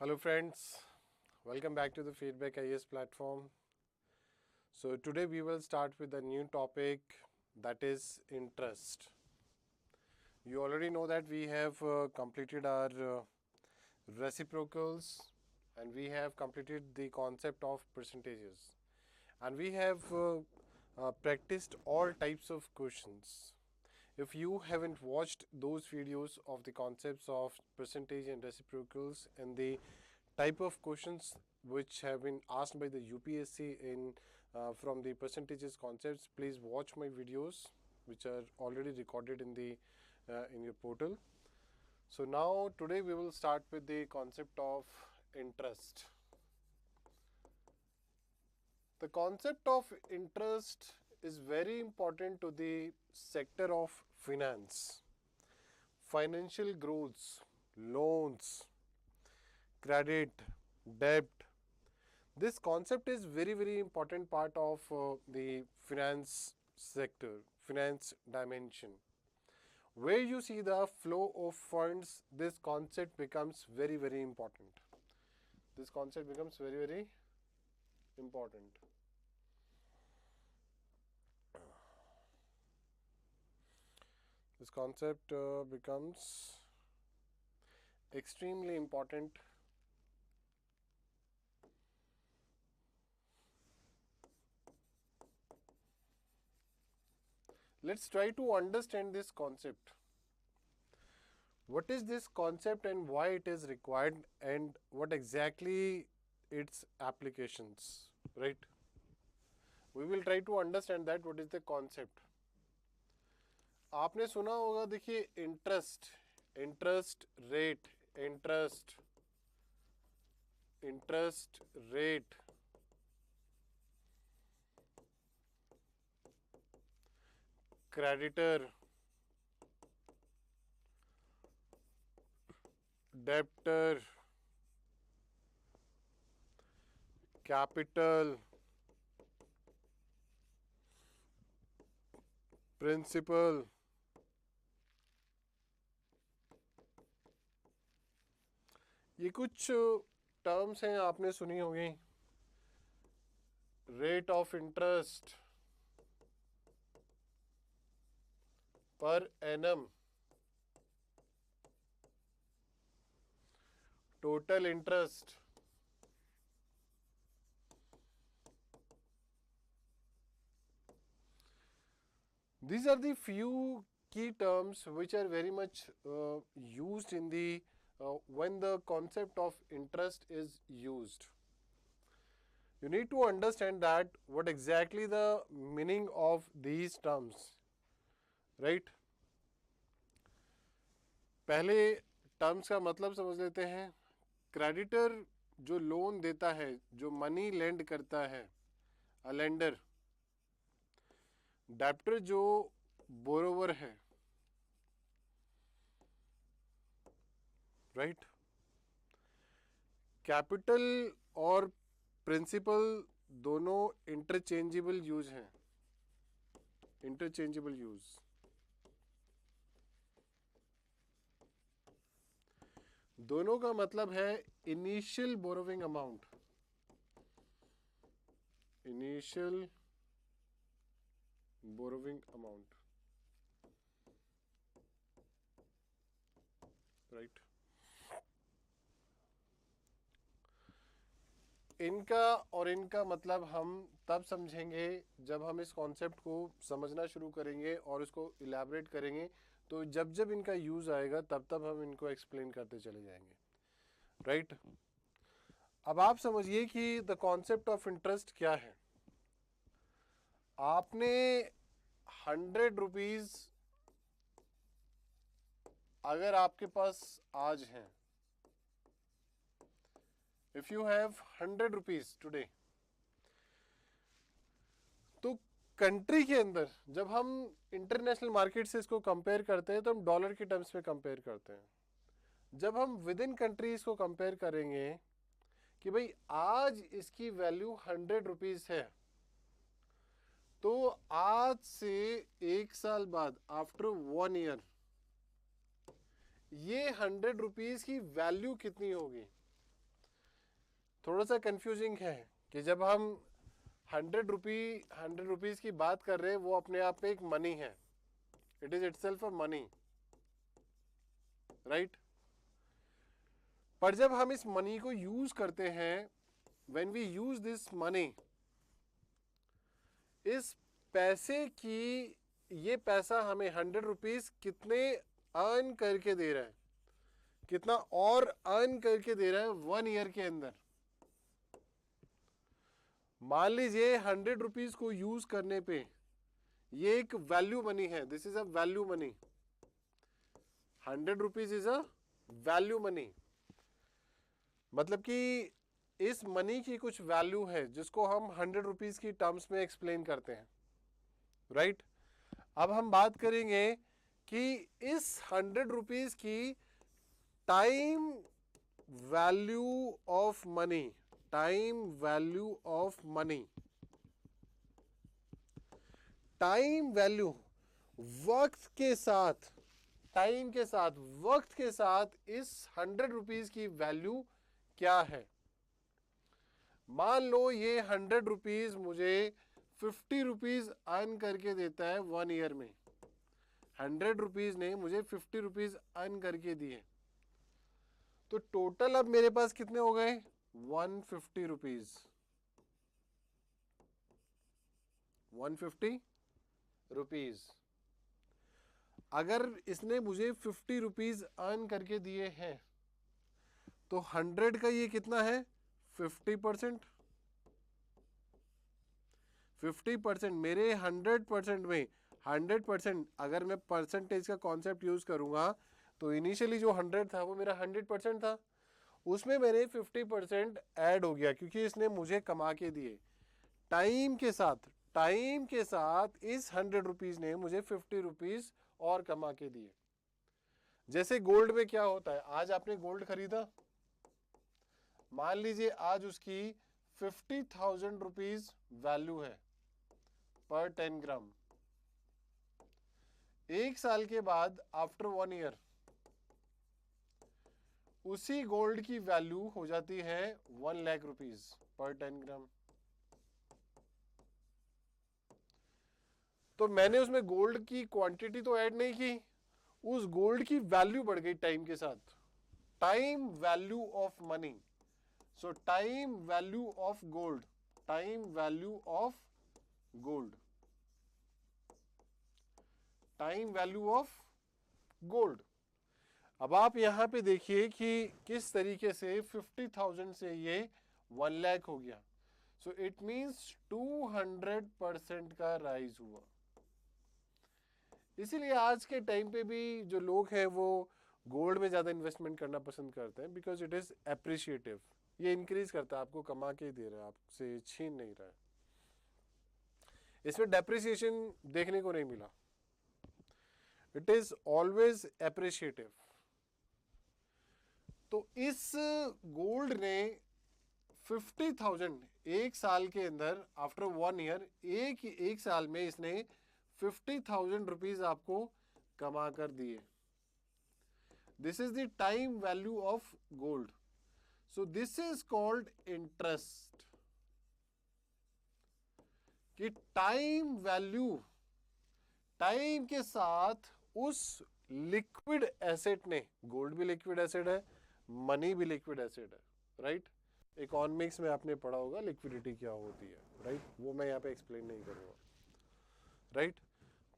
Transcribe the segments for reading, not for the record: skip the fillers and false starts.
Hello friends, welcome back to the Feedback IAS platform. So today we will start with a new topic, that is interest. You already know that we have completed our reciprocals and we have completed the concept of percentages, and we have practiced all types of questions. If you haven't watched those videos of the concepts of percentage and reciprocals and the type of questions which have been asked by the UPSC in from the percentages concepts, please watch my videos which are already recorded in your portal. So now today we will start with the concept of interest. The concept of interest is very important to the sector of finance, financial growth, loans, credit, debt. This concept is very important part of the finance sector, finance dimension. Where you see the flow of funds, this concept becomes very important. This concept becomes very important. This concept becomes extremely important. Let's try to understand this concept. What is this concept and why it is required and what exactly its applications, right? We will try to understand that what is the concept. आपने सुना होगा, देखिए interest, interest rate, interest rate, creditor, debtor, capital, principal, ये कुछ terms हैं आपने सुनी होगी. Rate of interest per annum, total interest, these are the few key terms which are very much used in the when the concept of interest is used. You need to understand that what exactly the meaning of these terms, right? पहले terms का मतलब समझ लेते हैं. Creditor जो loan देता है, जो मनी लेंड करता है, अ लेंडर. डेप्टर जो बोरोवर है, राइट. कैपिटल और प्रिंसिपल दोनों इंटरचेंजेबल यूज हैं, इंटरचेंजेबल यूज. दोनों का मतलब है initial borrowing amount, initial borrowing amount, right. इनका और इनका मतलब हम तब समझेंगे जब हम इस कॉन्सेप्ट को समझना शुरू करेंगे और इसको इलैबोरेट करेंगे. तो जब जब इनका यूज आएगा तब तब हम इनको एक्सप्लेन करते चले जाएंगे, राइट. अब आप समझिए कि द कॉन्सेप्ट ऑफ इंटरेस्ट क्या है. आपने 100 रुपीज अगर आपके पास आज हैं, if you have 100 rupees today, तो कंट्री के अंदर जब हम इंटरनेशनल मार्केट से इसको कंपेयर करते हैं तो हम डॉलर के टर्म्स में कंपेयर करते हैं. जब हम विद इन कंट्री इसको कंपेयर करेंगे कि भाई आज इसकी वैल्यू 100 रुपीज है, तो आज से 1 साल बाद, आफ्टर 1 ईयर, ये 100 रुपीज की वैल्यू कितनी होगी. थोड़ा सा कंफ्यूजिंग है कि जब हम 100 रुपीज की बात कर रहे हैं, वो अपने आप में एक मनी है, it is itself a money, right. पर जब हम इस मनी को यूज करते हैं, when we use this money, इस पैसे की, ये पैसा हमें 100 रुपीज कितने अर्न करके दे रहा है, कितना और अर्न करके दे रहा है 1 ईयर के अंदर। मान लीजिए 100 रुपीज को यूज करने पे ये एक वैल्यू मनी है, this is a value money, 100 rupees is a value money, मतलब कि इस मनी की कुछ वैल्यू है जिसको हम 100 रुपीज की टर्म्स में एक्सप्लेन करते हैं, राइट। अब हम बात करेंगे कि इस 100 रुपीज की time value of money, time value of money, time value, वक्त के साथ, टाइम के साथ, वक्त के साथ इस 100 रुपीज की वैल्यू क्या है। मान लो ये 100 रुपीज मुझे 50 रुपीज अर्न करके देता है 1 ईयर में, 100 रुपीज ने मुझे 50 रुपीज अर्न करके दिए, तो टोटल अब मेरे पास कितने हो गए, 150 रुपीज, 150 रुपीज। अगर इसने मुझे 50 रुपीज अर्न करके दिए हैं, तो 100 का ये कितना है, 50%, 50% मेरे 100% में, 100% अगर मैं परसेंटेज का कॉन्सेप्ट यूज करूंगा, तो इनिशियली जो 100 था वो मेरा 100% था, उसमें मैंने 50% ऐड हो गया क्योंकि इसने मुझे कमा के दिए। टाइम के साथ, टाइम के साथ इस 100 रुपीज ने मुझे 50 रुपीज और कमा के दिए। जैसे गोल्ड में क्या होता है, आज आपने गोल्ड खरीदा, मान लीजिए आज उसकी 50,000 रुपीज वैल्यू है पर 10 ग्राम। एक साल के बाद, आफ्टर 1 ईयर, उसी गोल्ड की वैल्यू हो जाती है 1 लाख रुपीज पर 10 ग्राम। तो मैंने उसमें गोल्ड की क्वांटिटी तो ऐड नहीं की, उस गोल्ड की वैल्यू बढ़ गई टाइम के साथ, time value of money. So time value of gold, time value of gold, time value of gold. अब आप यहां पे देखिए कि किस तरीके से 50,000 से ये 1 लाख हो गया। सो इट मींस 200% का राइज हुआ। इसीलिए आज के टाइम पे भी जो लोग हैं वो गोल्ड में ज्यादा इन्वेस्टमेंट करना पसंद करते हैं, बिकॉज इट इज एप्रिशिएटिव, ये इंक्रीज करता है, आपको कमा के दे रहा है, आपसे छीन नहीं रहा है, इसमें डेप्रिसिएशन देखने को नहीं मिला, इट इज ऑलवेज एप्रिशिएटिव। तो इस गोल्ड ने 50,000 एक साल के अंदर, आफ्टर 1 ईयर, एक साल में इसने 50,000 रुपीज आपको कमा कर दिए। This is the time value of gold. So this is called interest, कि टाइम वैल्यू, टाइम के साथ उस लिक्विड एसेट ने, गोल्ड भी लिक्विड एसेट है, मनी भी लिक्विड एसेट है, राइट। इकोनॉमिक्स में आपने पढ़ा होगा लिक्विडिटी क्या होती है, राइट, वो मैं यहाँ पे एक्सप्लेन नहीं करूंगा, राइट।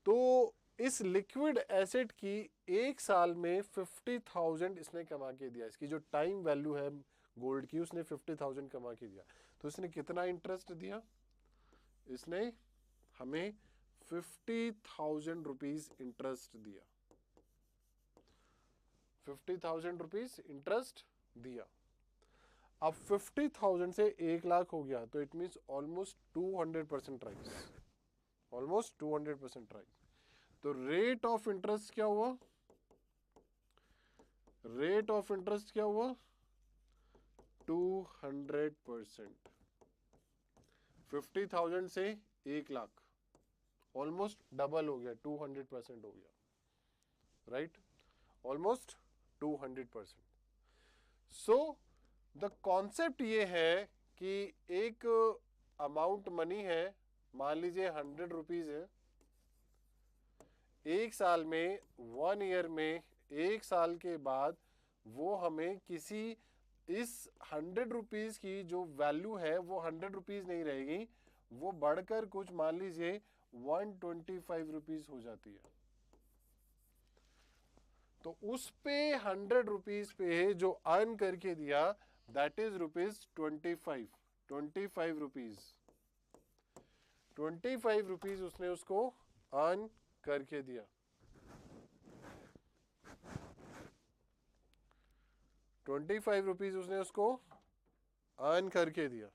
तो इस लिक्विड एसेट की एक साल में 50,000 इसने कमा के दिया, इसकी जो टाइम वैल्यू है गोल्ड की, उसने 50,000 कमा के दिया। तो इसने कितना इंटरेस्ट दिया, इसने हमें 50,000 रुपीज इंटरेस्ट दिया, 50,000 रुपीज इंटरेस्ट दिया। अब 50,000 से 1 लाख हो गया, तो it means almost 200% rise, almost 200% rise. तो रेट ऑफ इंटरेस्ट क्या हुआ, रेट ऑफ इंटरेस्ट क्या हुआ, 200%। 50,000 से 1 लाख, ऑलमोस्ट डबल हो गया, 200% हो गया, right, almost 200%। So the concept ये है कि एक अमाउंट मनी है, मान लीजिए 100 रुपीज है, एक साल में, 1 ईयर में, एक साल के बाद वो हमें किसी इस 100 रुपीज की जो वैल्यू है वो 100 रुपीज नहीं रहेगी, वो बढ़कर कुछ मान लीजिए 125 रुपीज हो जाती है। तो उस पे 100 रुपीज पे जो अर्न करके दिया दैट इज ₹25, 25 रुपीज, 25 रुपीज उसने उसको अर्न करके दिया। 25 रुपीज उसने उसको अर्न करके दिया।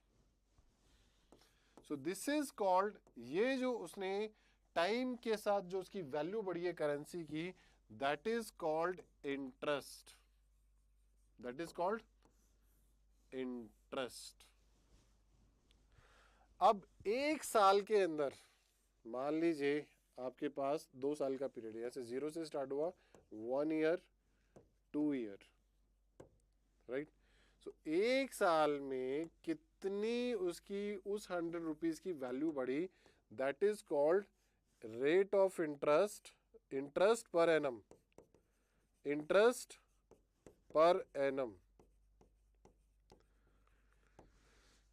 सो दिस इज कॉल्ड, ये जो उसने टाइम के साथ जो उसकी वैल्यू बढ़ी है करेंसी की, that is called interest, that is called interest. अब एक साल के अंदर मान लीजिए आपके पास 2 साल का पीरियड है, जैसे 0 से स्टार्ट हुआ, 1 ईयर, 2 ईयर, राइट। सो एक साल में कितनी उसकी उस 100 रुपीज की वैल्यू बढ़ी, that is called rate of interest, interest per annum, interest per annum.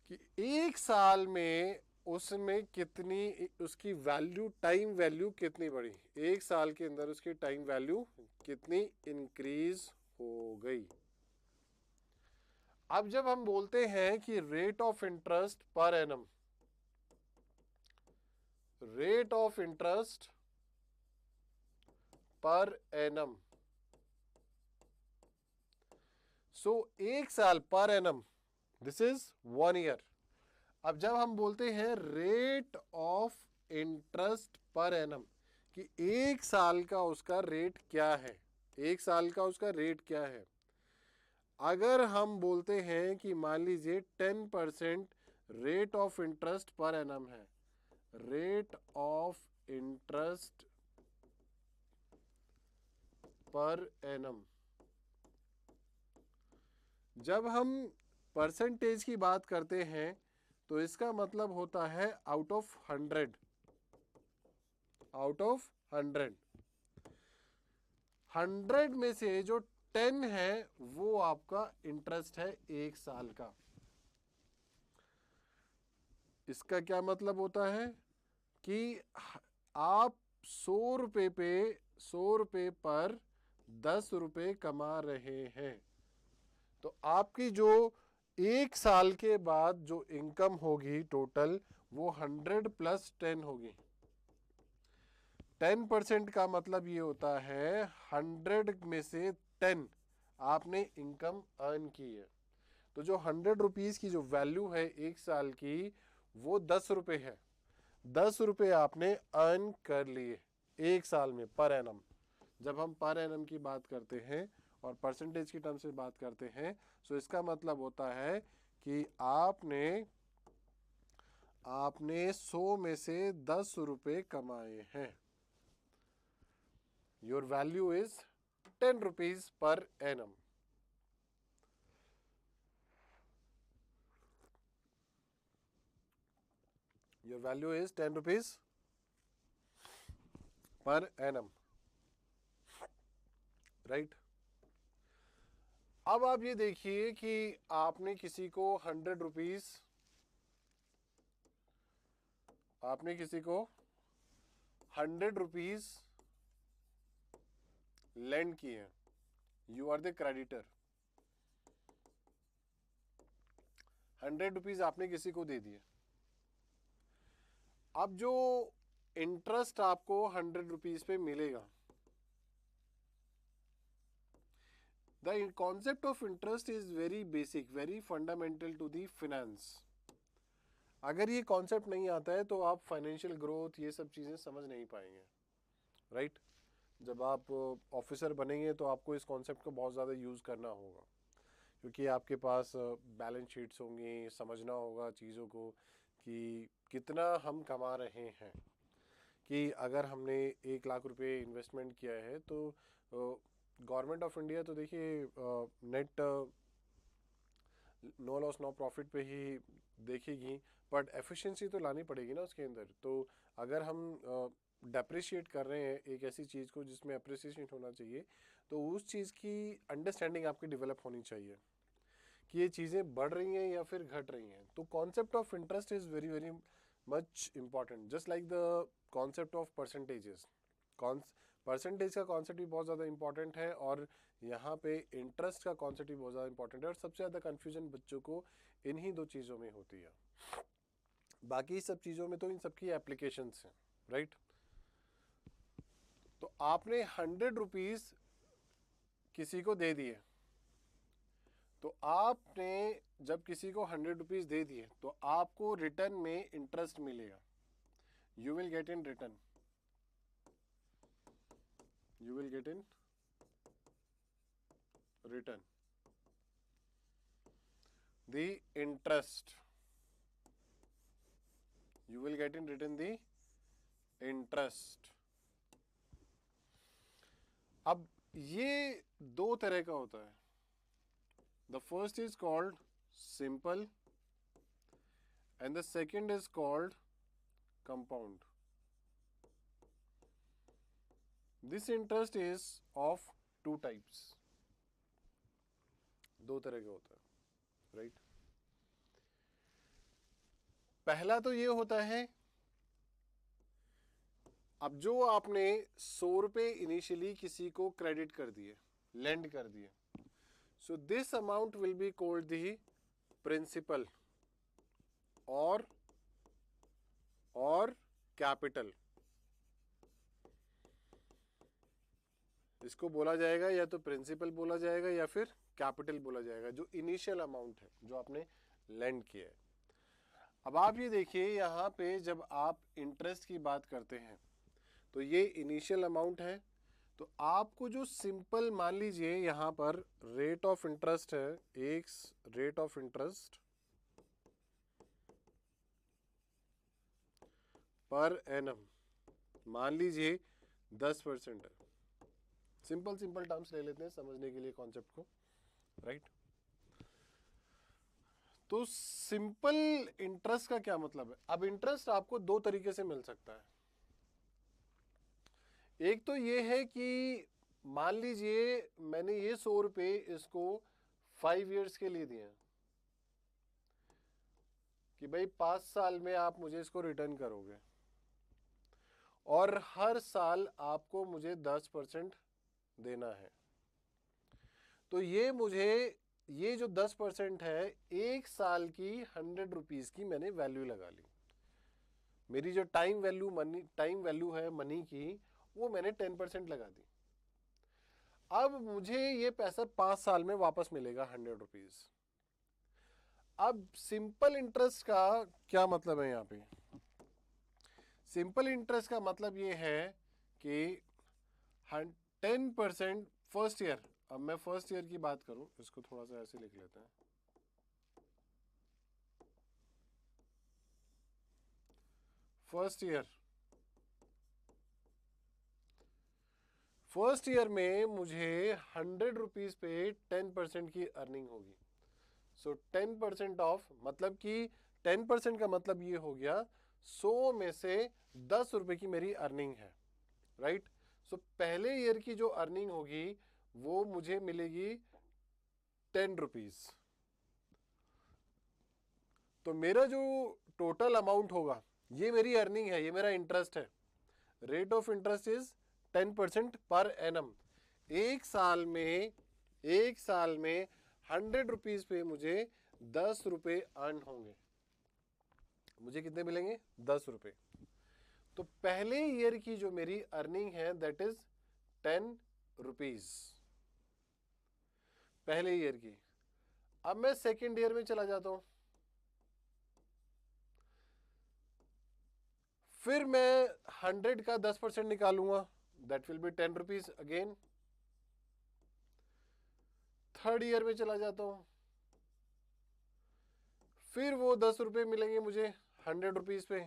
कि एक साल में उसमें कितनी उसकी वैल्यू, टाइम वैल्यू कितनी बढ़ी, एक साल के अंदर उसकी टाइम वैल्यू कितनी इंक्रीज हो गई। अब जब हम बोलते हैं कि rate of interest per annum, rate of interest per annum, so एक साल per annum, this is 1 year. अब जब हम बोलते हैं rate of interest per annum, कि एक साल का उसका रेट क्या है, एक साल का उसका रेट क्या है, अगर हम बोलते हैं कि मान लीजिए 10% rate of interest per annum है, rate of interest per annum, जब हम परसेंटेज की बात करते हैं तो इसका मतलब होता है आउट ऑफ 100, आउट ऑफ 100, 100 में से जो 10 है वो आपका इंटरेस्ट है एक साल का। इसका क्या मतलब होता है कि आप 100 रुपए पे, 100 रुपए पर 10 रुपए कमा रहे हैं, तो आपकी जो एक साल के बाद जो इनकम होगी टोटल, वो 100 प्लस 10 होगी। 10% का मतलब ये होता है 100 में से 10 आपने इनकम अर्न की है। तो जो 100 रुपीज की जो वैल्यू है एक साल की, वो 10 रुपए है, 10 रुपए आपने अर्न कर लिए एक साल में पर एनम। जब हम पर एनम की बात करते हैं और परसेंटेज की टर्म से बात करते हैं, तो इसका मतलब होता है कि आपने 100 में से 10 रुपए कमाए हैं। Your value is 10 rupees per annum. Your value is 10 rupees per annum, right. अब आप ये देखिए कि आपने किसी को 100 रुपीज, आपने किसी को 100 रुपीज लेंड किए हैं, you are the creditor, 100 rupees आपने किसी को दे दिए। अब जो इंटरेस्ट आपको 100 रुपीज पे मिलेगा, the concept of interest is very basic, very fundamental to the finance. अगर ये कॉन्सेप्ट नहीं आता है तो आप फाइनेंशियल ग्रोथ ये सब चीज़ें समझ नहीं पाएंगे, राइट। जब आप ऑफिसर बनेंगे तो आपको इस कॉन्सेप्ट को बहुत ज़्यादा यूज़ करना होगा, क्योंकि आपके पास बैलेंस शीट्स होंगी, समझना होगा चीज़ों को कि कितना हम कमा रहे हैं। कि अगर हमने 1 लाख रुपए इन्वेस्टमेंट किया है तो गवर्नमेंट ऑफ इंडिया तो देखिए net no loss no profit पे ही देखेगी, बट एफिशिएंसी तो लानी पड़ेगी ना उसके अंदर। तो अगर हम डेप्रिशिएट कर रहे हैं एक ऐसी चीज़ को जिसमें अप्रिसिएशन होना चाहिए, तो उस चीज़ की अंडरस्टैंडिंग आपकी डेवलप होनी चाहिए कि ये चीज़ें बढ़ रही हैं या फिर घट रही हैं। तो concept of interest is very very much important, just like the concept of percentages. Percentage का कॉन्सेप्ट भी बहुत ज़्यादा इंपॉर्टेंट है, और यहाँ पे इंटरेस्ट का कॉन्सेप्ट भी बहुत ज़्यादा इंपॉर्टेंट है, और सबसे ज़्यादा कन्फ्यूजन बच्चों को इन्हीं दो चीज़ों में होती है। बाकी सब चीज़ों में तो इन सबकी एप्लीकेशंस हैं, राइट। तो आपने 100 रुपीज़ किसी को दे दिए, तो आपने जब किसी को 100 रुपीज़ दे दिए तो आपको रिटर्न में इंटरेस्ट मिलेगा। You will get in return, you will get in return the interest, you will get in return the interest। अब ये दो तरह का होता है। The first is called simple and the second is called compound। This interest is of two types, दो तरह का होता है, राइट। पहला तो ये होता है, अब जो आपने 100 रुपये इनिशियली किसी को क्रेडिट कर दिए, लेंड कर दिए, so this amount will be called the principal और कैपिटल। इसको बोला जाएगा या तो प्रिंसिपल बोला जाएगा या फिर कैपिटल बोला जाएगा, जो इनिशियल अमाउंट है जो आपने लेंड किया है। अब आप ये देखिए, यहाँ पे जब आप इंटरेस्ट की बात करते हैं तो ये इनिशियल अमाउंट है। तो आपको जो सिंपल, मान लीजिए यहाँ पर रेट ऑफ इंटरेस्ट है, एक rate of interest per annum, मान लीजिए 10% है। सिंपल टर्म्स ले लेते हैं समझने के लिए कॉन्सेप्ट को, राइट। तो सिंपल इंटरेस्ट का क्या मतलब है? अब इंटरेस्ट आपको दो तरीके से मिल सकता है। एक तो ये है कि मान लीजिए मैंने ये 100 रुपये इसको 5 इयर्स के लिए दिए हैं कि भाई 5 साल में आप मुझे इसको रिटर्न करोगे, और हर साल आपको मुझे 10% देना है। तो ये मुझे, ये जो 10% है, एक साल की 100 रुपीज़ की मैंने वैल्यू लगा ली। मेरी जो टाइम वैल्यू है मनी की, वो मैंने 10% लगा दी। अब मुझे ये पैसा 5 साल में वापस मिलेगा 100 रुपीज़। अब सिंपल इंटरेस्ट का क्या मतलब है यहाँ पे? सिंपल इंटरेस्ट का मतलब ये है कि 10% फर्स्ट ईयर। अब मैं फर्स्ट ईयर की बात करूं, इसको थोड़ा सा ऐसे लिख लेते हैं। फर्स्ट ईयर में मुझे 100 रुपीज़ पे 10% की अर्निंग होगी। सो 10% ऑफ, मतलब कि 10% का मतलब ये हो गया 100 में से 10 रुपए की मेरी अर्निंग है, राइट। सो पहले ईयर की जो अर्निंग होगी वो मुझे मिलेगी 10 रुपीज़। तो मेरा जो टोटल अमाउंट होगा, ये मेरी अर्निंग है, ये मेरा इंटरेस्ट है। Rate of interest is 10% per annum. एक साल में 100 रुपीज़ पे मुझे 10 रुपये अर्न होंगे। मुझे कितने मिलेंगे? 10 रुपये। तो पहले ईयर की जो मेरी अर्निंग है दैट इज 10 रुपीज़, पहले ईयर की। अब मैं सेकेंड ईयर में चला जाता हूं, फिर मैं 100 का 10% निकालूंगा, that will be 10 rupees again. Third year में चला जाता हूं, फिर वो 10 रुपये मिलेंगे मुझे 100 रुपीज़ पे।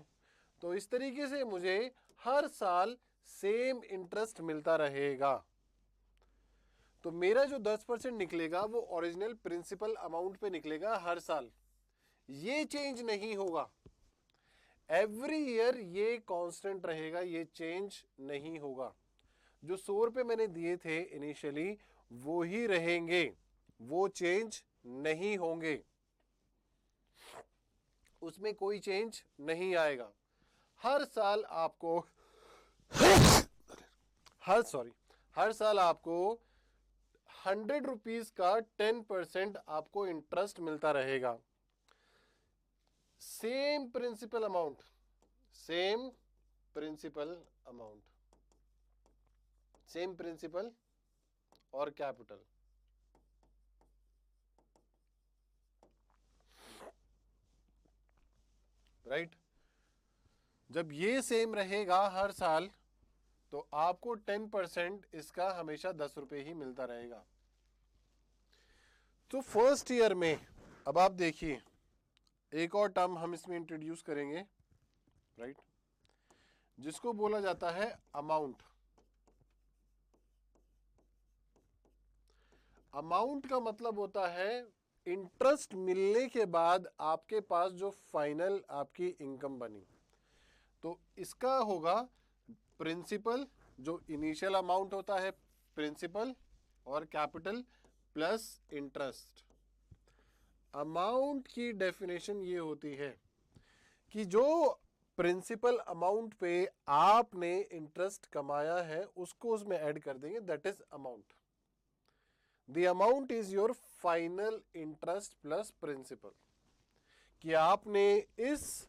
तो इस तरीके से मुझे हर साल सेम इंटरेस्ट मिलता रहेगा। तो मेरा जो 10% निकलेगा वो ओरिजिनल प्रिंसिपल अमाउंट पे निकलेगा हर साल, ये चेंज नहीं होगा। एवरी ईयर ये कांस्टेंट रहेगा, ये चेंज नहीं होगा। जो 100 रुपए मैंने दिए थे इनिशियली वो ही रहेंगे, वो चेंज नहीं होंगे, उसमें कोई चेंज नहीं आएगा। हर साल आपको हर साल आपको 100 रुपीज का 10% आपको इंटरेस्ट मिलता रहेगा। Same principal amount, same principal amount, same principal और कैपिटल। राइट? जब ये सेम रहेगा हर साल तो आपको 10% इसका हमेशा 10 रुपए ही मिलता रहेगा। तो फर्स्ट ईयर में अब आप देखिए एक और टर्म हम इसमें इंट्रोड्यूस करेंगे, राइट, जिसको बोला जाता है अमाउंट। अमाउंट का मतलब होता है इंटरेस्ट मिलने के बाद आपके पास जो फाइनल आपकी इनकम बनी। तो इसका होगा प्रिंसिपल, जो इनिशियल अमाउंट होता है प्रिंसिपल और कैपिटल प्लस इंटरेस्ट। अमाउंट की डेफिनेशन ये होती है कि जो प्रिंसिपल अमाउंट पे आपने इंटरेस्ट कमाया है उसको उसमें ऐड कर देंगे, that is amount. The amount is your final interest plus principal. कि आपने इस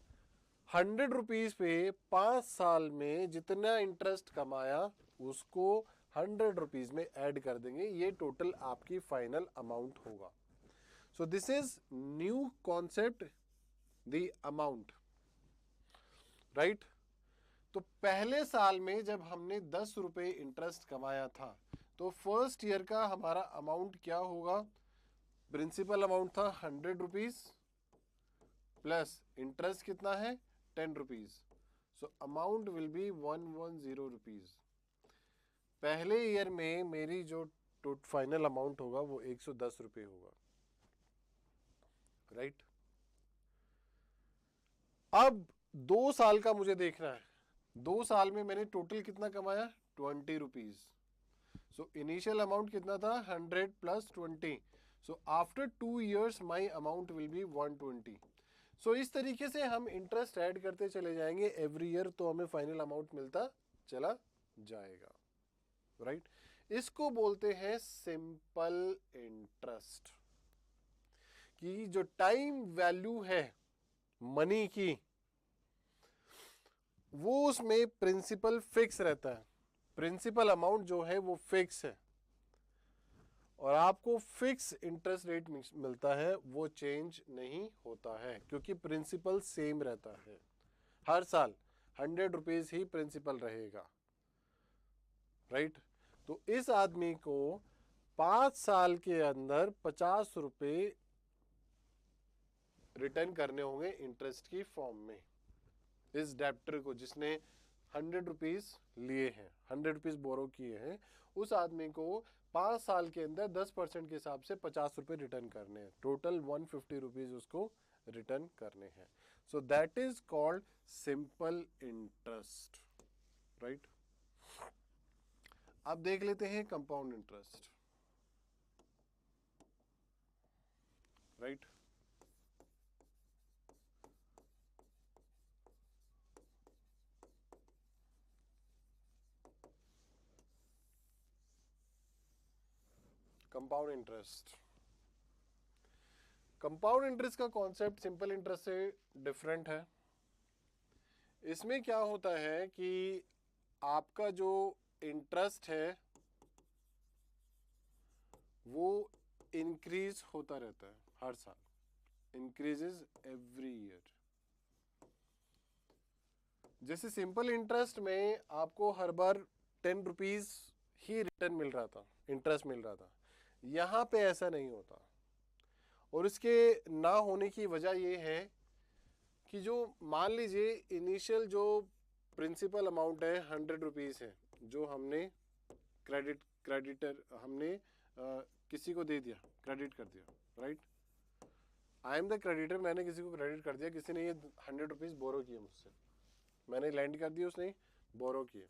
100 रुपीज पे 5 साल में जितना इंटरेस्ट कमाया उसको 100 रुपीज में ऐड कर देंगे, ये टोटल आपकी फाइनल अमाउंट होगा। So this is new concept, the amount, right. तो पहले साल में जब हमने 10 रुपए इंटरेस्ट कमाया था तो फर्स्ट ईयर का हमारा अमाउंट क्या होगा? प्रिंसिपल अमाउंट था 100 रुपीज प्लस इंटरेस्ट कितना है 10 rupees, so amount will B 110 rupees. पहले ईयर में मेरी जो फाइनल अमाउंट होगा वो 110 रुपए होगा, राइट। अब 2 साल का मुझे देखना है, 2 साल में मैंने टोटल कितना कमाया 20 रुपीज। सो इनिशियल अमाउंट कितना था 100 plus 20, so after 2 years my amount will B 120। सो इस तरीके से हम इंटरेस्ट ऐड करते चले जाएंगे एवरी ईयर, तो हमें फाइनल अमाउंट मिलता चला जाएगा, राइट। इसको बोलते हैं सिंपल इंटरेस्ट। कि जो टाइम वैल्यू है मनी की वो उसमें प्रिंसिपल फिक्स रहता है, प्रिंसिपल अमाउंट जो है वो फिक्स है और आपको फिक्स इंटरेस्ट रेट मिलता है, वो चेंज नहीं होता है क्योंकि प्रिंसिपल सेम रहता है। हर साल 100 रुपीज ही प्रिंसिपल रहेगा, राइट। तो इस आदमी को 5 साल के अंदर 50 रुपए रिटर्न करने होंगे इंटरेस्ट की फॉर्म में। इस डेप्टर को जिसने 100 रुपीज लिए हैं, 100 रुपीज बोरो किए हैं, उस आदमी को 5 साल के अंदर 10% के हिसाब से 50 रुपए रिटर्न करने हैं, टोटल 150 रुपीज उसको रिटर्न करने हैं। सो that is called simple interest, right. अब देख लेते हैं compound interest, right. Compound interest, compound interest का कॉन्सेप्ट सिंपल इंटरेस्ट से डिफरेंट है। इसमें क्या होता है कि आपका जो इंटरेस्ट है वो इंक्रीज होता रहता है हर साल, इंक्रीजेस एवरी ईयर। जैसे सिंपल इंटरेस्ट में आपको हर बार 10 रुपीज ही रिटर्न मिल रहा था, इंटरेस्ट मिल रहा था, यहाँ पे ऐसा नहीं होता। और इसके ना होने की वजह ये है कि जो मान लीजिए इनिशियल जो प्रिंसिपल अमाउंट है 100 रुपीज है, जो हमने क्रेडिटर हमने किसी को दे दिया, क्रेडिट कर दिया, right? I am the creditor, मैंने किसी को क्रेडिट कर दिया, किसी ने ये 100 रुपीज़ बोरो किए मुझसे, मैंने लैंड कर दिया, उसने बोरो किए,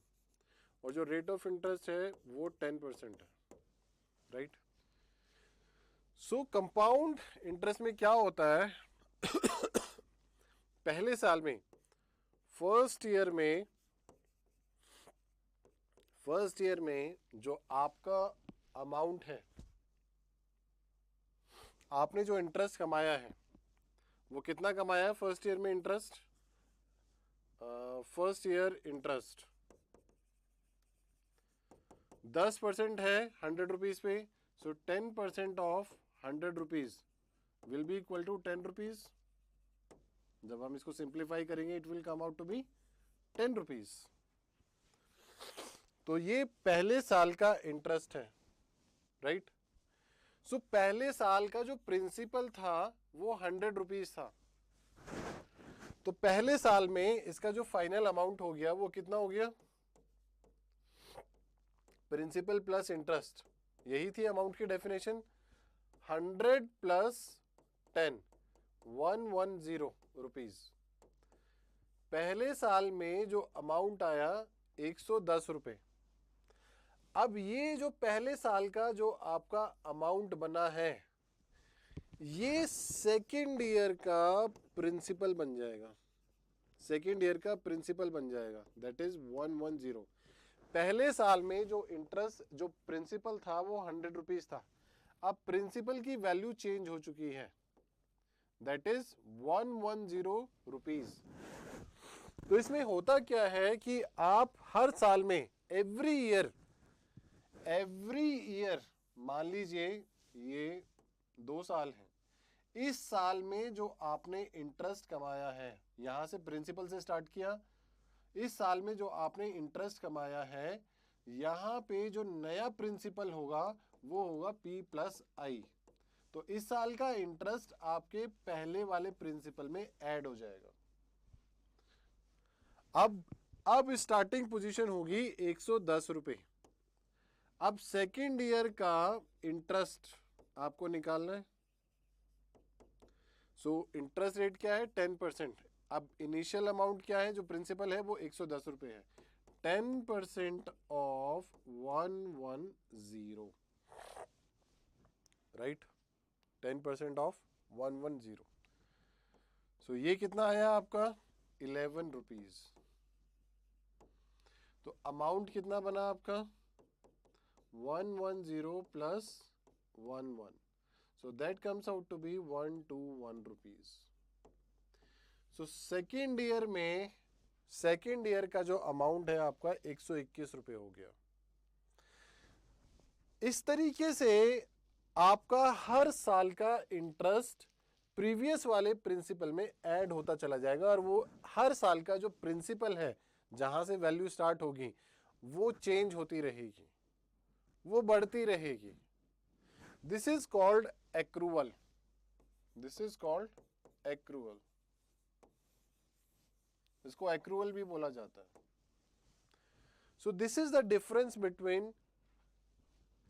और जो रेट ऑफ इंटरेस्ट है वो 10% है, राइट? सो कंपाउंड इंटरेस्ट में क्या होता है पहले साल में, फर्स्ट ईयर में जो आपका अमाउंट है, आपने जो इंटरेस्ट कमाया है वो कितना कमाया है फर्स्ट ईयर में इंटरेस्ट? फर्स्ट ईयर इंटरेस्ट 10% है 100 रुपीज पे, so 10% of 100 rupees will be equal to 10 rupees. जब हम इसको सिंप्लीफाई करेंगे it will come out to be 10 rupees. तो ये पहले साल का इंटरेस्ट है, राइट? सो पहले साल का जो प्रिंसिपल था वो 100 रुपीज था, तो पहले साल में इसका जो फाइनल अमाउंट हो गया वो कितना हो गया? प्रिंसिपल प्लस इंटरेस्ट, यही थी अमाउंट की डेफिनेशन। 100 plus 10, 110 rupees. पहले साल में जो अमाउंट आया 110 रुपए। अब ये जो पहले साल का जो आपका अमाउंट बना है ये सेकेंड ईयर का प्रिंसिपल बन जाएगा, सेकेंड ईयर का प्रिंसिपल बन जाएगा, दैट इज 110। पहले साल में जो इंटरेस्ट, जो प्रिंसिपल था वो 100 रुपीज था, अब प्रिंसिपल की वैल्यू चेंज हो चुकी है, दैट इज 110 रुपीज। तो इसमें होता क्या है कि आप हर साल में एवरी ईयर मान लीजिए ये 2 साल है, इस साल में जो आपने इंटरेस्ट कमाया है, यहां से प्रिंसिपल से स्टार्ट किया, इस साल में जो आपने इंटरेस्ट कमाया है यहां पे जो नया प्रिंसिपल होगा वो होगा P प्लस आई। तो इस साल का इंटरेस्ट आपके पहले वाले प्रिंसिपल में ऐड हो जाएगा। अब स्टार्टिंग पोजीशन होगी 110 रुपए। अब सेकेंड ईयर का इंटरेस्ट आपको निकालना है, सो इंटरेस्ट रेट क्या है? 10%। अब इनिशियल अमाउंट क्या है, जो प्रिंसिपल है वो 110 रुपए है, 10% ऑफ 110, राइट? 10% ऑफ 110, सो ये कितना आया आपका? 11 रुपीज। तो अमाउंट कितना बना आपका? 110 plus 11, so that comes out to be 121 rupees. So second year का जो अमाउंट है आपका 121 रुपए हो गया। इस तरीके से आपका हर साल का इंटरेस्ट प्रीवियस वाले प्रिंसिपल में ऐड होता चला जाएगा, और वो हर साल का जो प्रिंसिपल है जहां से वैल्यू स्टार्ट होगी वो चेंज होती रहेगी, वो बढ़ती रहेगी। This is called accrual, this is called accrual, इसको एक्रूवल भी बोला जाता है। So this is the difference between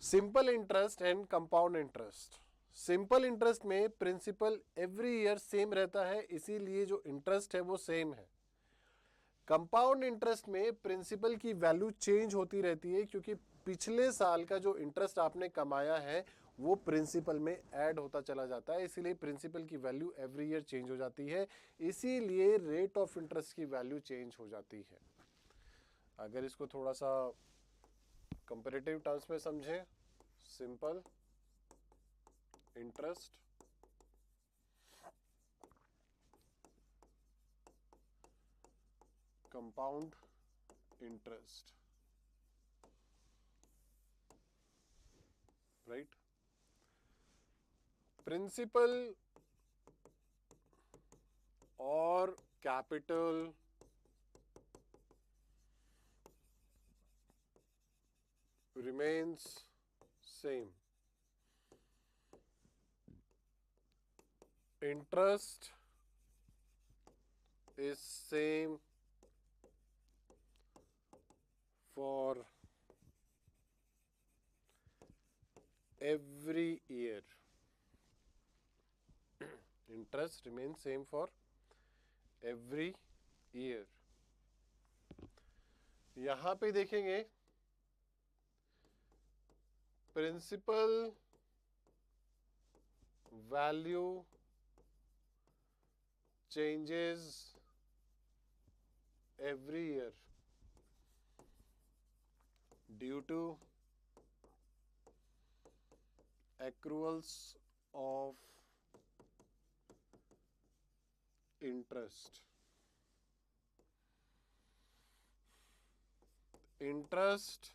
simple interest and compound interest. Simple interest में प्रिंसिपल एवरी ईयर सेम रहता है, इसीलिए जो इंटरेस्ट है वो सेम है। कंपाउंड इंटरेस्ट में प्रिंसिपल की वैल्यू चेंज होती रहती है, क्योंकि पिछले साल का जो इंटरेस्ट आपने कमाया है वो प्रिंसिपल में ऐड होता चला जाता है, इसीलिए प्रिंसिपल की वैल्यू एवरी ईयर चेंज हो जाती है, इसीलिए रेट ऑफ इंटरेस्ट की वैल्यू चेंज हो जाती है। अगर इसको थोड़ा सा कंपैरेटिव टर्म्स में समझें, simple interest, compound interest, right? Principal और capital remains same, interest is same for every year. Interest remains same for every year. यहां पे देखेंगे principal value changes every year due to accruals of interest. Interest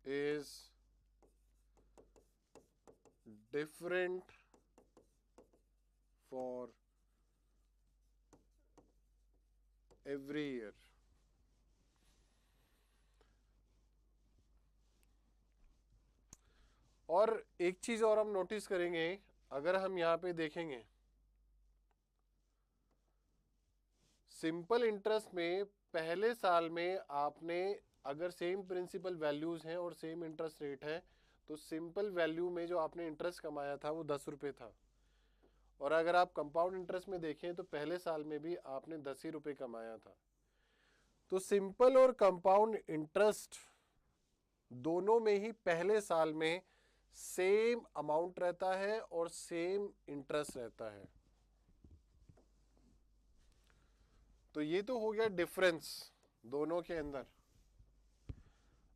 is different for every year. और एक चीज और हम notice करेंगे, अगर हम यहां पे देखेंगे सिंपल इंटरेस्ट में पहले साल में आपने अगर सेम प्रिंसिपल वैल्यूज हैं और सेम इंटरेस्ट रेट है तो सिंपल वैल्यू में जो आपने इंटरेस्ट कमाया था वो 10 रुपये था, और अगर आप कंपाउंड इंटरेस्ट में देखें तो पहले साल में भी आपने 10 ही रुपये कमाया था। तो सिंपल और कंपाउंड इंटरेस्ट दोनों में ही पहले साल में सेम अमाउंट रहता है और सेम इंटरेस्ट रहता है। तो ये तो हो गया डिफरेंस दोनों के अंदर।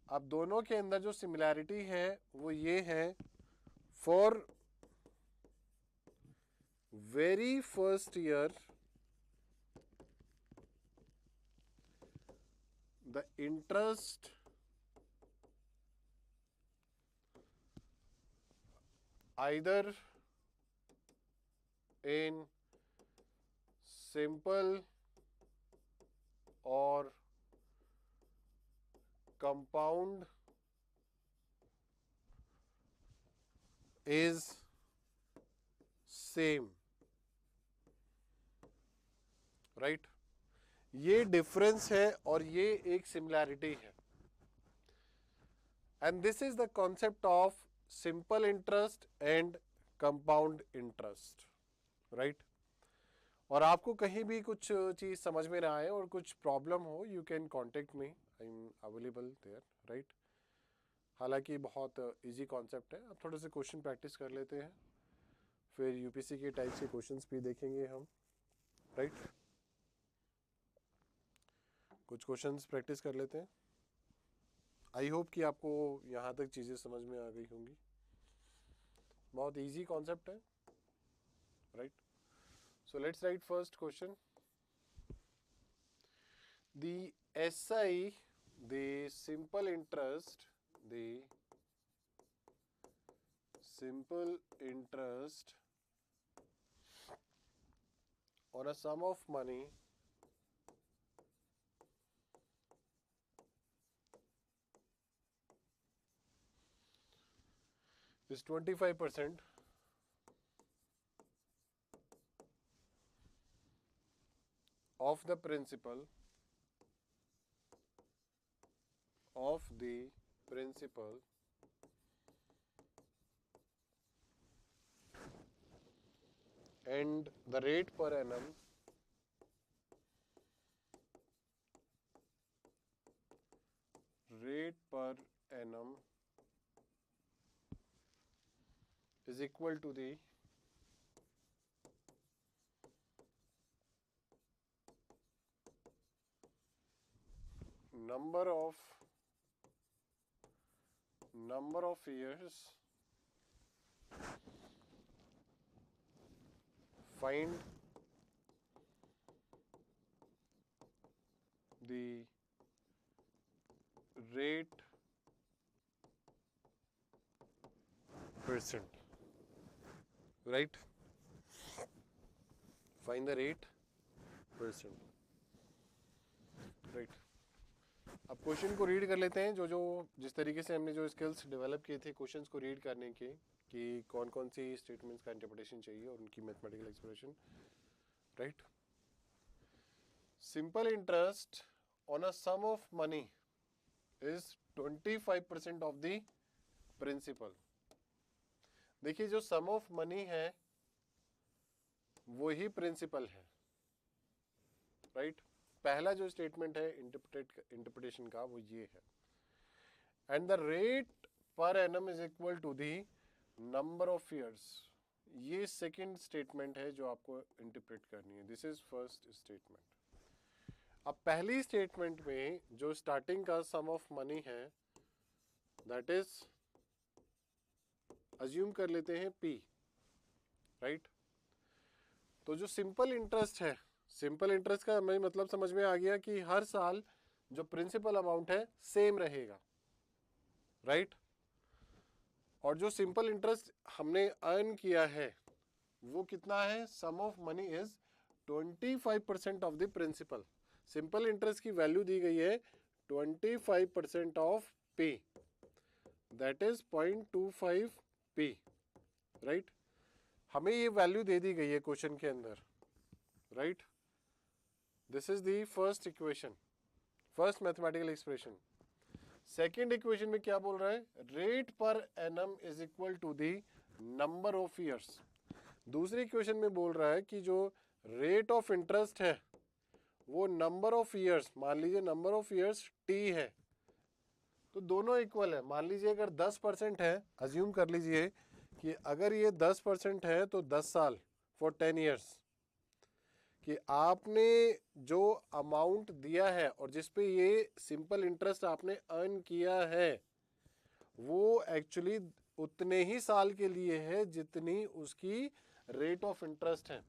अब दोनों के अंदर जो सिमिलैरिटी है वो ये है, for very first year the interest either in simple or compound is same, right? ये डिफरेंस है और ये एक सिमिलैरिटी है, and this is the concept of simple interest and compound interest, right? और आपको कहीं भी कुछ चीज समझ में ना आए और कुछ प्रॉब्लम हो, you can contact me, I am available there, right? हालांकि बहुत इजी कॉन्सेप्ट है। अब थोड़े से क्वेश्चन प्रैक्टिस कर लेते हैं, फिर यूपीसी के टाइप के क्वेश्चंस भी देखेंगे हम, राइट? कुछ क्वेश्चंस प्रैक्टिस कर लेते हैं। आई होप कि आपको यहाँ तक चीज़ें समझ में आ गई होंगी। बहुत इजी कॉन्सेप्ट है, right? So let's write first question. The SI, the simple interest, the simple interest on a sum of money is 25% of the principal and the rate per annum is equal to the number of years find the rate percent, right? Find the rate percent, right? अब question को read कर लेते हैं, जो जिस तरीके से हमने जो स्किल्स डेवलप किए थे क्वेश्चंस को रीड करने के, कि कौन कौन सी स्टेटमेंट्स का इंटरप्रिटेशन चाहिए और उनकी mathematical expression, right? Simple interest on a sum of money is 25% of the principal. देखिए जो सम ऑफ मनी है वो ही प्रिंसिपल है, राइट। पहला जो स्टेटमेंट है इंटरप्रिटेशन का वो ये है, and the rate per annum is equal to the number of years. ये सेकंड स्टेटमेंट है जो आपको इंटरप्रेट करनी है। This is first statement. अब पहली स्टेटमेंट में जो स्टार्टिंग का सम ऑफ मनी है दैट इज अज्यूम कर लेते हैं P, राइट। तो जो सिंपल इंटरेस्ट है, सिंपल इंटरेस्ट का हमें मतलब समझ में आ गया कि हर साल जो प्रिंसिपल अमाउंट है सेम रहेगा, राइट। और जो सिंपल इंटरेस्ट हमने अर्न किया है वो कितना है, sum of money is 25% of the principal. Simple interest की वैल्यू दी गई है 25% of P, that is 0.25 P, right. हमें ये वैल्यू दे दी गई है क्वेश्चन के अंदर, right. This is the first equation, first mathematical expression. Second equation में क्या बोल रहा है, rate per annum is equal to the number of years. दूसरी इक्वेशन में बोल रहा है कि जो रेट ऑफ इंटरेस्ट है वो नंबर ऑफ ईयर्स, मान लीजिए नंबर ऑफ ईयर्स T है, तो दोनों इक्वल है। मान लीजिए अगर 10% है, अज्यूम कर लीजिए कि अगर ये 10% है तो 10 साल फॉर 10 ईयर्स, कि आपने जो अमाउंट दिया है और जिस पे ये सिंपल इंटरेस्ट आपने अर्न किया है वो एक्चुअली उतने ही साल के लिए है जितनी उसकी रेट ऑफ इंटरेस्ट है।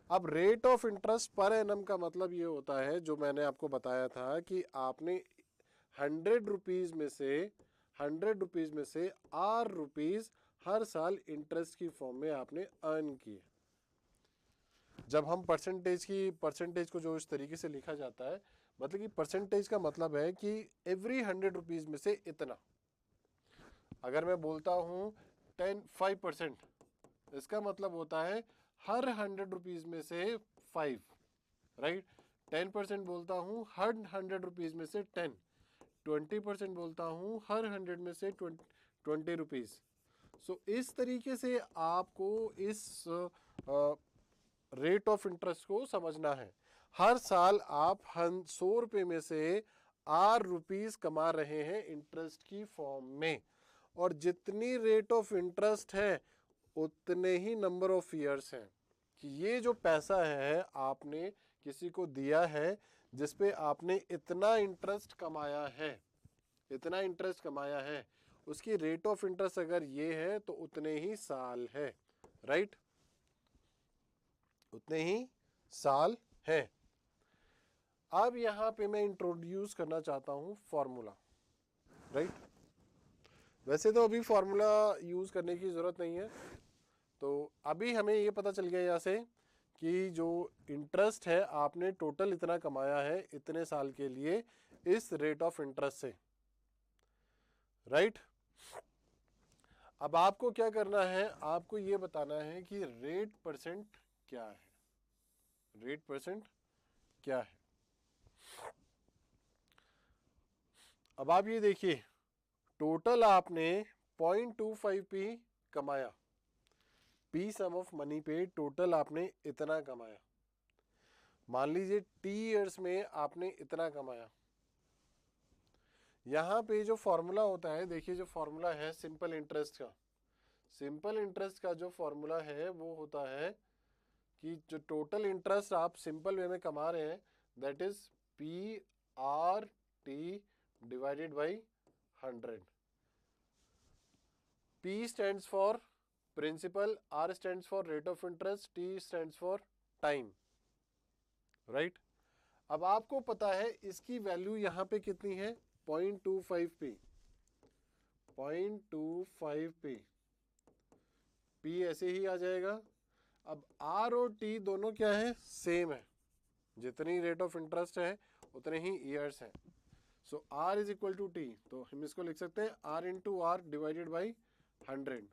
अब rate of interest per annum का मतलब ये होता है, जो मैंने आपको बताया था कि आपने 100 रुपीज में से R रुपीज हर साल इंटरेस्ट की फॉर्म में आपने अर्न किए। जब हम परसेंटेज को जो इस तरीके से लिखा जाता है, मतलब कि परसेंटेज का मतलब है कि एवरी 100 रुपीज में से इतना। अगर मैं बोलता हूँ 5%, इसका मतलब होता है हर 100 रुपीज में से 5, राइट। 10% बोलता हूँ हर 100 रुपीज में से 10, 20% बोलता हूँ हर 100 में से 20 रुपीज। सो इस तरीके से आपको इस रेट ऑफ इंटरेस्ट को समझना है। हर साल आप 100 रुपये में से R रुपीज कमा रहे हैं इंटरेस्ट की फॉर्म में, और जितनी रेट ऑफ इंटरेस्ट है उतने ही नंबर ऑफ ईयर्स हैं। कि ये जो पैसा है आपने किसी को दिया है जिस पे आपने इतना इंटरेस्ट कमाया है, उसकी रेट ऑफ इंटरेस्ट अगर ये है तो उतने ही साल है, राइट, उतने ही साल है। अब यहां पे मैं इंट्रोड्यूस करना चाहता हूं फॉर्मूला, राइट। वैसे तो अभी फॉर्मूला यूज करने की जरूरत नहीं है, तो अभी हमें ये पता चल गया यहाँ से कि जो इंटरेस्ट है आपने टोटल इतना कमाया है इतने साल के लिए इस रेट ऑफ इंटरेस्ट से, राइट। अब आपको क्या करना है, आपको ये बताना है कि रेट परसेंट क्या है, रेट परसेंट क्या है। अब आप ये देखिए, टोटल आपने 0.25P कमाया, P सम ऑफ मनी पे टोटल आपने इतना कमाया। मान लीजिए T ईयर्स में आपने इतना कमाया। यहाँ पे जो फॉर्मूला होता है, देखिए जो फॉर्मूला है सिंपल इंटरेस्ट का, सिंपल इंटरेस्ट का जो फॉर्मूला है वो होता है कि जो टोटल इंटरेस्ट आप सिंपल वे में कमा रहे हैं that is PRT divided by 100। P stands for principal, R stands for rate of interest, T stands for time, right? अब आपको पता है इसकी वैल्यू यहाँ पे कितनी है, 0.25P, 0.25P, P ऐसे ही आ जाएगा। अब R और T दोनों क्या है, सेम है, जितनी रेट ऑफ इंटरेस्ट है उतने ही ईयर्स हैं। So R is equal to T, तो हम इसको लिख सकते हैं R into R divided by 100।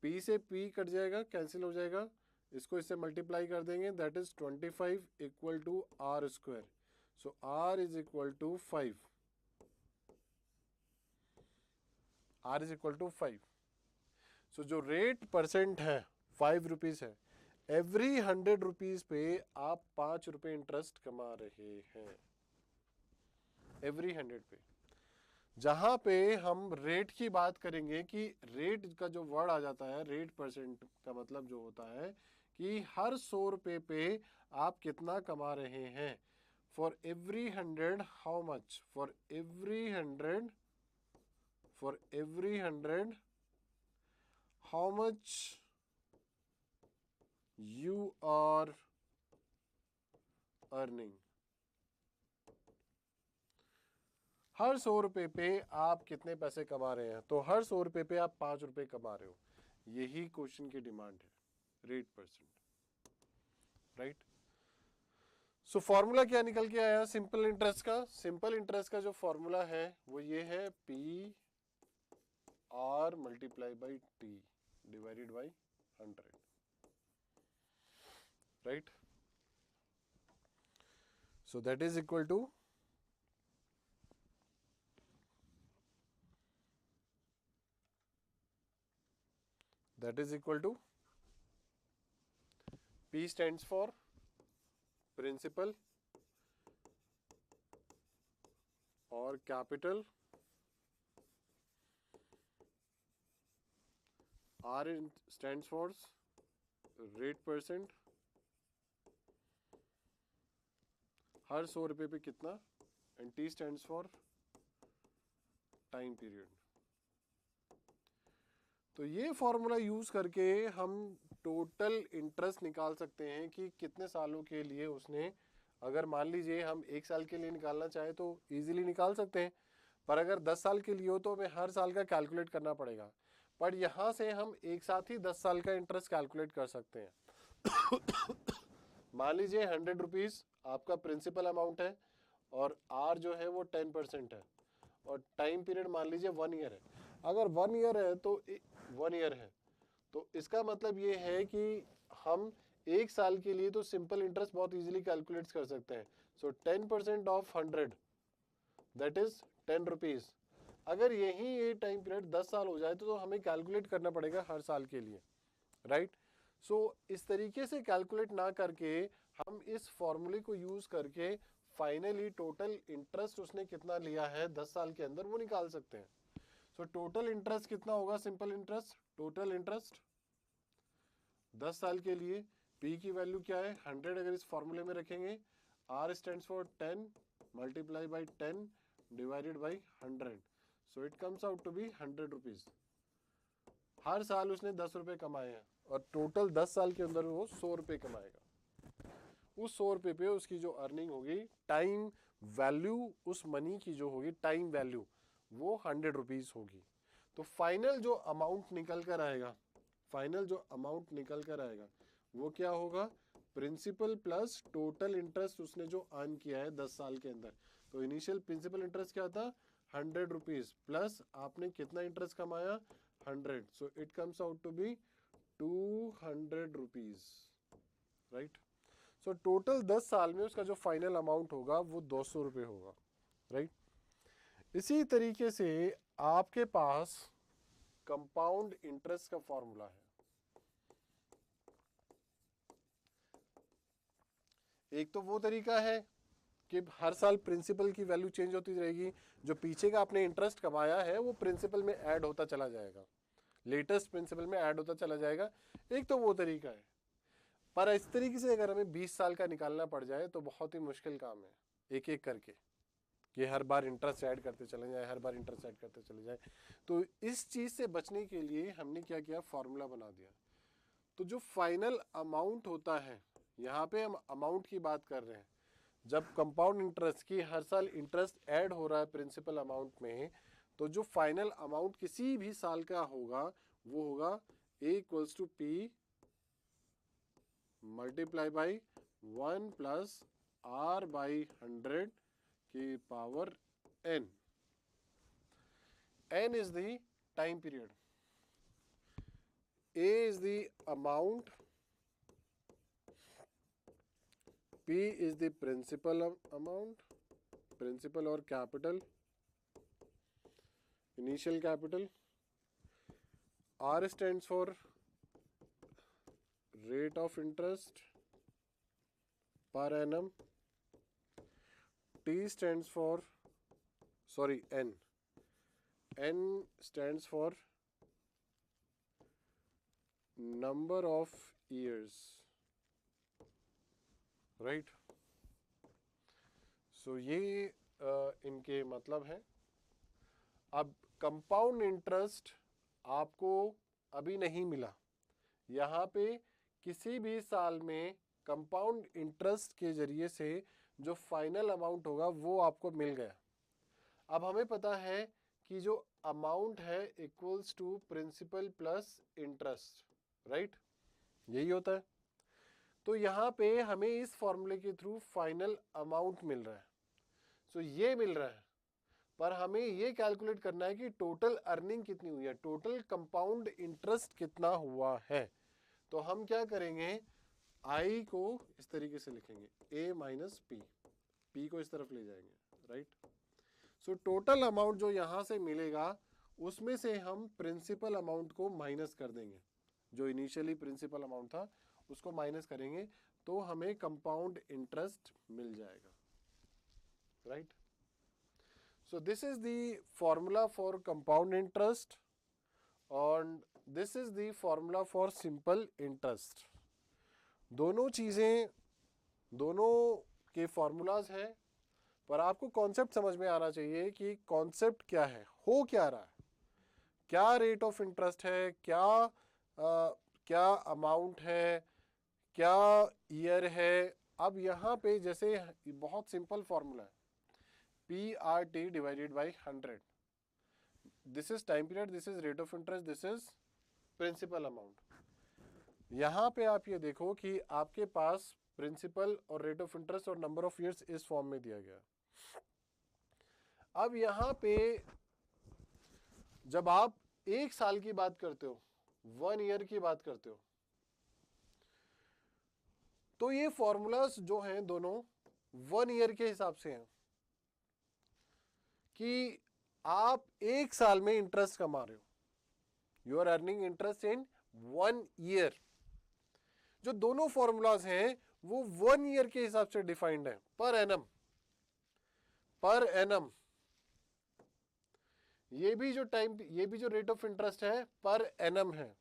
P से P कट जाएगा, कैंसिल हो जाएगा, इसको इससे मल्टीप्लाई कर देंगे, that is 25 equal to R square. So R is equal to 5। R is equal to 5। So जो रेट परसेंट है 5 रुपीज है, एवरी 100 रुपीज पे आप 5 रुपए इंटरेस्ट कमा रहे हैं, एवरी 100 पे। जहां पे हम रेट की बात करेंगे कि रेट का जो वर्ड आ जाता है, रेट परसेंट का मतलब जो होता है कि हर 100 रुपए पे आप कितना कमा रहे हैं। For every 100 how much, for every 100 how much you are earning। हर 100 रुपए पे आप कितने पैसे कमा रहे हैं, तो हर 100 रुपए पे आप 5 रुपए कमा रहे हो। यही क्वेश्चन की डिमांड है, rate percent, right. So formula क्या निकल के आया सिंपल इंटरेस्ट का? सिंपल इंटरेस्ट का जो फॉर्मूला है वो ये है, P R multiply by T divided by 100, right. So that is equal to P stands for principal और capital, R stands for rate percent, हर 100 रुपए पे कितना, and T stands for time period. तो ये फॉर्मूला यूज करके हम total interest निकाल सकते हैं कि कितने सालों के लिए उसने, अगर मान लीजिए हम 1 साल के लिए निकालना चाहे तो इजीली निकाल सकते हैं, पर अगर 10 साल के लिए हो तो हमें हर साल का कैलकुलेट करना पड़ेगा। पर यहाँ से हम एक साथ ही 10 साल का इंटरेस्ट कैलकुलेट कर सकते हैं। मान लीजिए 100 रुपीज आपका प्रिंसिपल अमाउंट है और आर जो है वो 10% है, और टाइम पीरियड मान लीजिए 1 ईयर है। अगर 1 ईयर है तो 1 ईयर है, तो इसका मतलब ये है कि हम 1 साल के लिए तो सिंपल इंटरेस्ट बहुत इजीली कैलकुलेट कर सकते हैं। सो 10% ऑफ 100 दैट इज 10 रुपीज। अगर यही ये टाइम पीरियड 10 साल हो जाए तो हमें कैलकुलेट करना पड़ेगा हर साल के लिए, राइट। सो इस तरीके से कैलकुलेट ना करके हम इस फॉर्मूले को यूज करके फाइनली टोटल इंटरेस्ट उसने कितना लिया है 10 साल के अंदर वो निकाल सकते हैं। सो टोटल इंटरेस्ट कितना होगा, सिंपल इंटरेस्ट, टोटल इंटरेस्ट 10 साल के लिए, P की वैल्यू क्या है 100, अगर इस फॉर्मूले में रखेंगे, R stands for 10 multiply by 10 divided by 100, so it comes out to be 100 rupees. हर साल उसने 10 रुपए कमाए हैं और टोटल 10 साल के अंदर वो 100 रुपए कमाएगा। उस 100 रुपए पे उसकी जो अर्निंग होगी, टाइम वैल्यू उस मनी की जो होगी, टाइम वैल्यू वो 100 रुपीज होगी। तो फाइनल जो अमाउंट निकल कर आएगा, फाइनल जो अमाउंट निकल कर आएगा वो क्या होगा, प्रिंसिपल प्लस टोटल इंटरेस्ट उसने जो अर्न किया है 10 साल के अंदर। तो इनिशियल प्रिंसिपल इंटरेस्ट क्या था 100 रुपीज, प्लस आपने कितना इंटरेस्ट कमाया 100, so it comes out to be 200 rupees, right. So total 10 साल में उसका जो फाइनल अमाउंट होगा वो 200 रुपये होगा, राइट। इसी तरीके से आपके पास कंपाउंड इंटरेस्ट का फॉर्मूला है। एक तो वो तरीका है कि हर साल प्रिंसिपल की वैल्यू चेंज होती रहेगी, जो पीछे का आपने इंटरेस्ट कमाया है वो प्रिंसिपल में ऐड होता चला जाएगा, लेटेस्ट प्रिंसिपल में ऐड होता चला जाएगा। एक तो वो तरीका है, पर इस तरीके से अगर हमें 20 साल का निकालना पड़ जाए तो बहुत ही मुश्किल काम है, एक एक करके कि हर बार इंटरेस्ट ऐड करते चले जाए, हर बार इंटरेस्ट ऐड करते चले जाए। तो इस चीज से बचने के लिए हमने क्या किया, फॉर्मूला बना दिया। तो जो फाइनल अमाउंट होता है, यहाँ पे हम अमाउंट की बात कर रहे हैं, जब कंपाउंड इंटरेस्ट की हर साल इंटरेस्ट ऐड हो रहा है प्रिंसिपल अमाउंट में, तो जो फाइनल अमाउंट किसी भी साल का होगा वो होगा A equals to P multiply by 1 plus R by 100 की power n। n is the time period, A is the amount, P is the principal amount, principal और capital, initial capital, R stands for rate of interest per annum. T stands for, N. N stands for number of years, right? So ये इनके मतलब है। अब compound interest आपको अभी नहीं मिला, यहाँ पे किसी भी साल में कंपाउंड इंटरेस्ट के जरिए से जो फाइनल अमाउंट होगा वो आपको मिल गया। अब हमें पता है कि जो अमाउंट है equals to principal plus interest, right? यही होता है। तो यहाँ पे हमें इस फॉर्मूले के थ्रू फाइनल अमाउंट मिल रहा है। सो ये मिल रहा है, पर हमें ये कैलकुलेट करना है कि टोटल अर्निंग कितनी हुई है, टोटल कंपाउंड इंटरेस्ट कितना हुआ है। तो हम क्या करेंगे, आई को इस तरीके से लिखेंगे, ए माइनस पी, पी को इस तरफ ले जाएंगे, राइट? सो टोटल अमाउंट जो यहां से मिलेगा उसमें से हम प्रिंसिपल अमाउंट को माइनस कर देंगे, जो इनिशियली प्रिंसिपल अमाउंट था उसको माइनस करेंगे, तो हमें कंपाउंड इंटरेस्ट मिल जाएगा, right? So this is the formula for compound interest and this is the formula for simple interest. दोनों चीजें, दोनों के फॉर्मूलाज हैं, पर आपको कॉन्सेप्ट समझ में आना चाहिए कि कॉन्सेप्ट क्या है, हो क्या रहा है, क्या रेट ऑफ इंटरेस्ट है, क्या अमाउंट है, क्या ईयर है। अब यहाँ पे जैसे बहुत सिंपल फॉर्मूला है, PRT divided by 100. This is time period, this is rate of interest, this is principal amount. यहाँ पे आप ये देखो कि आपके पास प्रिंसिपल और रेट ऑफ इंटरेस्ट और नंबर ऑफ ईयर्स इस फॉर्म में दिया गया। अब यहाँ पे जब आप एक साल की बात करते हो, 1 ईयर की बात करते हो, तो ये फॉर्मूलाज जो हैं दोनों 1 ईयर के हिसाब से हैं कि आप एक साल में इंटरेस्ट कमा रहे हो, you are earning interest in 1 year. जो दोनों फॉर्मूलाज हैं वो 1 ईयर के हिसाब से डिफाइंड है, पर एनम, पर एनम। ये भी जो रेट ऑफ इंटरेस्ट है पर एनम है,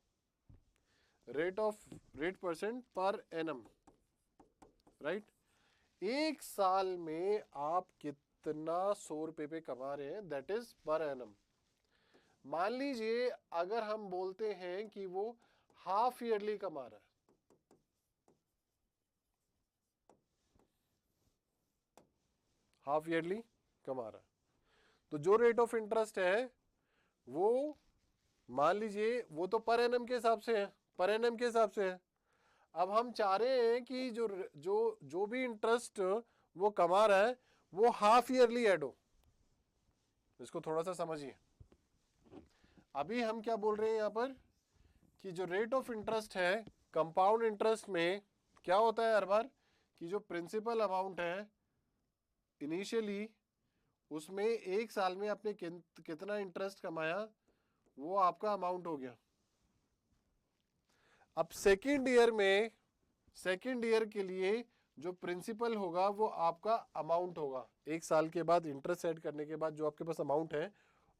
rate percent per annum, right? एक साल में आप कितना 100 रुपए पे कमा रहे हैं, दैट इज पर एनम। मान लीजिए अगर हम बोलते हैं कि वो हाफ ईयरली कमा रहा है, हाफ ईयरली कमा रहा है, तो जो रेट ऑफ इंटरेस्ट है वो मान लीजिए वो तो पर एनम के हिसाब से है, पर एनम के हिसाब से है। अब हम चाह रहे हैं कि जो भी इंटरेस्ट वो कमा रहा है वो हाफ ईयरली ऐड हो। इसको थोड़ा सा समझिए। अभी हम क्या बोल रहे हैं यहाँ पर कि जो रेट ऑफ इंटरेस्ट है कंपाउंड इंटरेस्ट में क्या होता है हर बार कि जो प्रिंसिपल अमाउंट है इनिशियली उसमें एक साल में आपने कितना इंटरेस्ट कमाया वो आपका अमाउंट हो गया। अब सेकेंड ईयर के लिए जो प्रिंसिपल होगा वो आपका अमाउंट होगा। एक साल के बाद इंटरेस्ट ऐड करने के बाद जो आपके पास अमाउंट है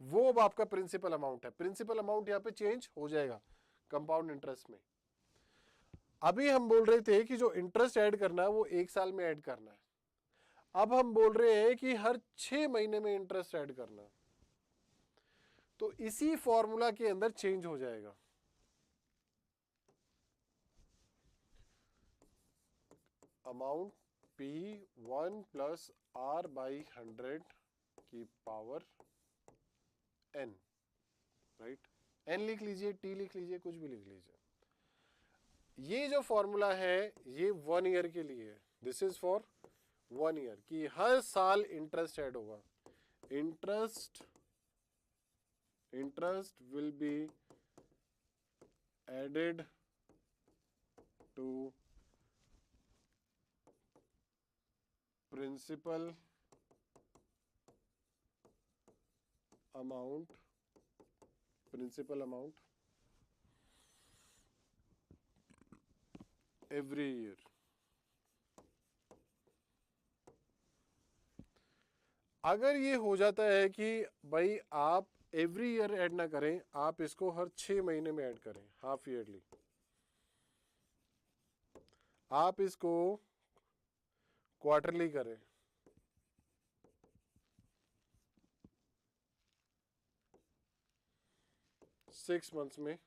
वो अब आपका प्रिंसिपल अमाउंट है। प्रिंसिपल अमाउंट यहाँ पे चेंज हो जाएगा कंपाउंड इंटरेस्ट में। अभी हम बोल रहे थे कि जो इंटरेस्ट ऐड करना है वो एक साल में ऐड करना है, अब हम बोल रहे हैं कि हर 6 महीने में इंटरेस्ट ऐड करना है, तो इसी फॉर्मूला के अंदर चेंज हो जाएगा। Amount P1 plus R by 100 की पावर N, राइट? N लिख लीजिए, T लिख लीजिए, कुछ भी लिख लीजिए। ये जो फॉर्मूला है ये 1 ईयर के लिए है, दिस इज फॉर 1 ईयर कि हर साल इंटरेस्ट ऐड होगा। Interest will be added to principal amount every year. अगर ये हो जाता है कि भाई आप एवरी ईयर ऐड ना करें, आप इसको हर 6 महीने में ऐड करें, हाफ ईयरली, आप इसको क्वार्टरली करें, सिक्स मंथ्स में,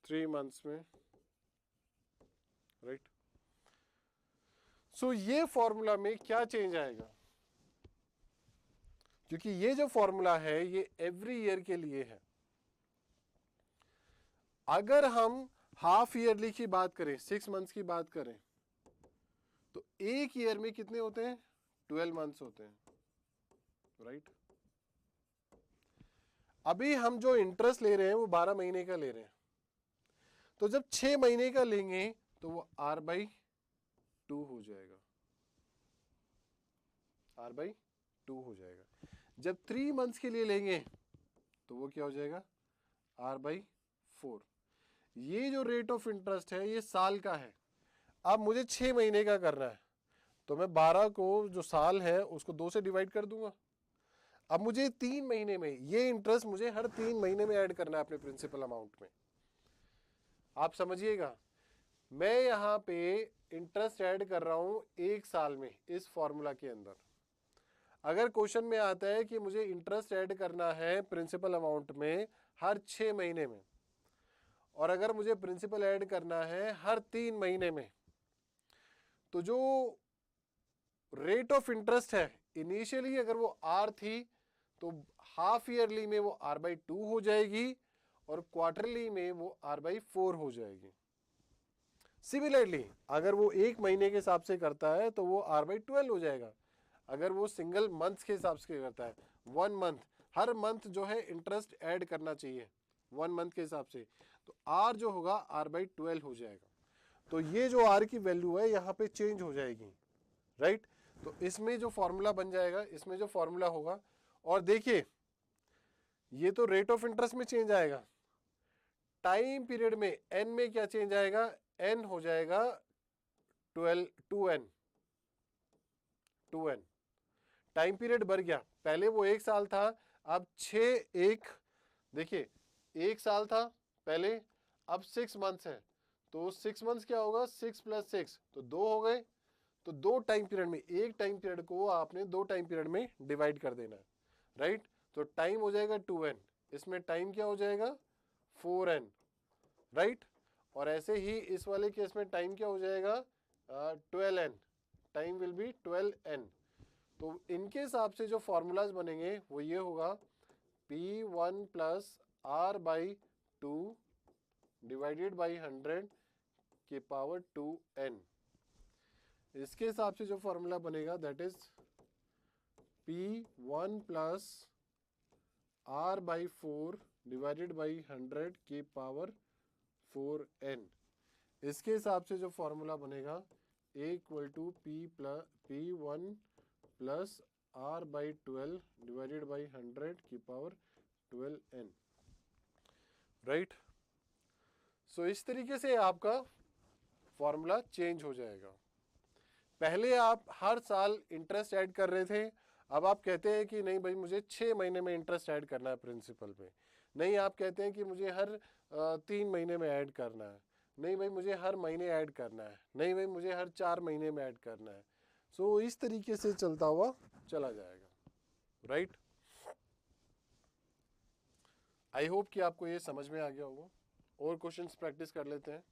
3 मंथ्स में, राइट। सो ये फॉर्मूला में क्या चेंज आएगा, क्योंकि ये जो फॉर्मूला है ये एवरी ईयर के लिए है। अगर हम हाफ ईयरली की बात करें, 6 मंथ्स की बात करें, तो एक ईयर में कितने होते हैं, 12 मंथ्स होते हैं, राइट। अभी हम जो इंटरेस्ट ले रहे हैं वो 12 महीने का ले रहे हैं, तो जब 6 महीने का लेंगे तो वो R/2 हो जाएगा, R/2 हो जाएगा। जब 3 मंथ्स के लिए लेंगे तो वो क्या हो जाएगा, R/4। ये जो रेट ऑफ इंटरेस्ट है ये साल का है। अब मुझे 6 महीने का करना है, तो मैं 12 को जो साल है उसको 2 से डिवाइड कर दूंगा। अब मुझे 3 महीने में ये इंटरेस्ट मुझे हर 3 महीने में ऐड करना है अपने प्रिंसिपल अमाउंट में। आप समझिएगा, मैं यहाँ पे इंटरेस्ट ऐड कर रहा हूँ 1 साल में इस फॉर्मूला के अंदर। अगर क्वेश्चन में आता है कि मुझे इंटरेस्ट ऐड करना है प्रिंसिपल अमाउंट में हर 6 महीने में, और अगर मुझे प्रिंसिपल ऐड करना है हर 3 महीने में, तो जो रेट ऑफ इंटरेस्ट है इनिशियली अगर वो R थी तो हाफ ईयरली में वो R/2 हो जाएगी और क्वार्टरली में वो R/4 हो जाएगी। सिमिलरली अगर वो 1 महीने के हिसाब से करता है तो वो R/12 हो जाएगा। अगर वो सिंगल मंथ के हिसाब से करता है, 1 मंथ, हर मंथ जो है इंटरेस्ट ऐड करना चाहिए 1 मंथ के हिसाब से, तो R जो होगा R/12 हो जाएगा। तो ये जो R की वैल्यू है यहाँ पे चेंज हो जाएगी, राइट। तो इसमें जो फॉर्मूला बन जाएगा, इसमें जो फॉर्मूला होगा, और देखिए ये तो रेट ऑफ इंटरेस्ट में चेंज आएगा, टाइम पीरियड में n में क्या चेंज आएगा, n हो जाएगा 2n। टाइम पीरियड बढ़ गया, पहले वो 1 साल था, अब 1 देखिए 1 साल था पहले, अब 6 मंथ्स है, तो 6 मंथ्स क्या होगा, 6 + 6 तो 2 हो गए। तो 2 टाइम पीरियड में, एक टाइम पीरियड को आपने 2 टाइम पीरियड में डिवाइड कर देना है, राइट। तो टाइम हो जाएगा 2n, इसमें टाइम क्या हो जाएगा 4n, राइट। और ऐसे ही इस वाले केस में टाइम क्या हो जाएगा 12n, time will be 12n। तो इनके हिसाब से जो फॉर्मूलाज बनेंगे वो ये होगा P1 + R/2 डिवाइडेड बाई 100 के पावर 2n। इसके हिसाब से जो फॉर्मूला बनेगा that is P1 + R/4 divided by 100 के पावर 4n। इसके हिसाब से जो फॉर्मूला बनेगा A = P1 + R/12 divided by 100 की पावर 12n, राइट। सो इस तरीके से आपका फॉर्मूला चेंज हो जाएगा। पहले आप हर साल इंटरेस्ट ऐड कर रहे थे, अब आप कहते हैं कि नहीं भाई मुझे 6 महीने में इंटरेस्ट ऐड करना है प्रिंसिपल पे, नहीं आप कहते हैं कि मुझे हर 3 महीने में ऐड करना है, नहीं भाई मुझे हर महीने ऐड करना है, नहीं भाई मुझे हर 4 महीने में ऐड करना है। सो इस तरीके से चलता हुआ चला जाएगा, राइट। आई होप कि आपको ये समझ में आ गया होगा। और क्वेश्चंस प्रैक्टिस कर लेते हैं,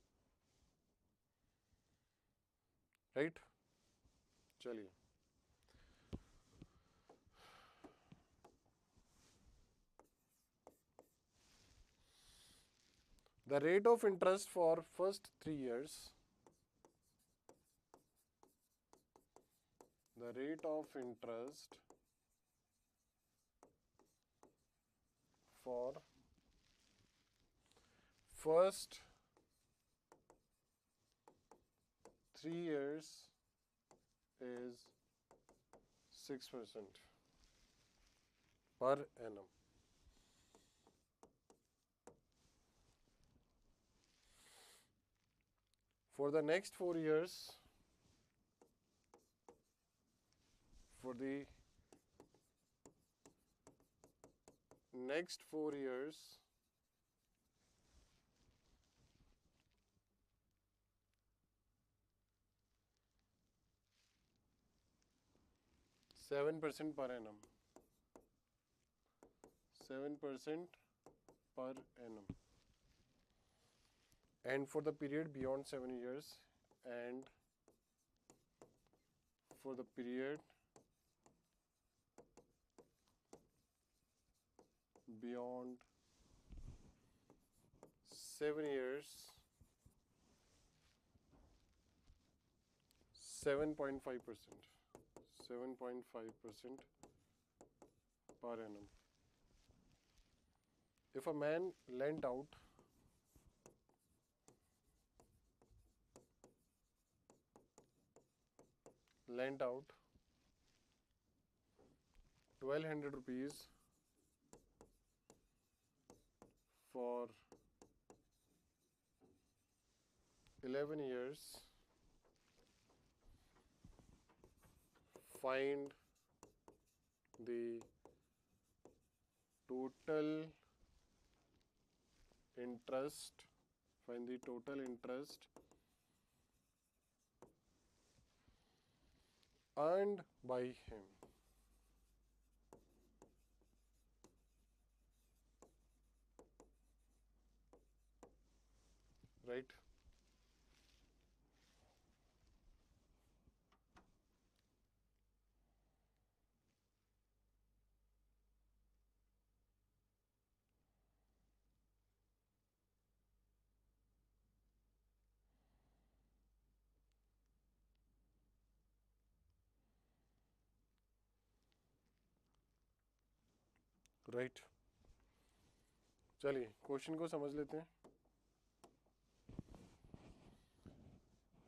राइट। चलिए, the rate of interest for first 3 years, the rate of interest for first 3 years is 6% per annum. For the next 4 years, for the next 4 years, 7% per annum. 7% per annum. And for the period beyond 7 years, and for the period beyond 7 years, 7.5%. 7.5% per annum. If a man lent out ₹1,200 for 11 years, find the total interest, earned by him. Right? Right चलिए question को समझ लेते हैं.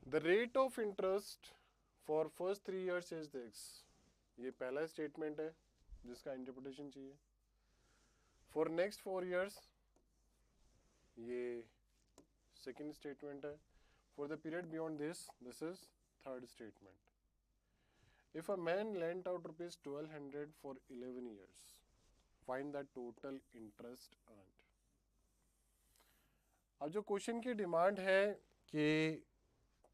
The rate of interest for first 3 years is this. ये पहला statement है जिसका interpretation चाहिए. फॉर नेक्स्ट 4 years ये सेकेंड स्टेटमेंट है. For the period beyond this is third statement. If a man lent out ₹1,200 for 11 years, find the total interest earned. अब जो question की डिमांड है कि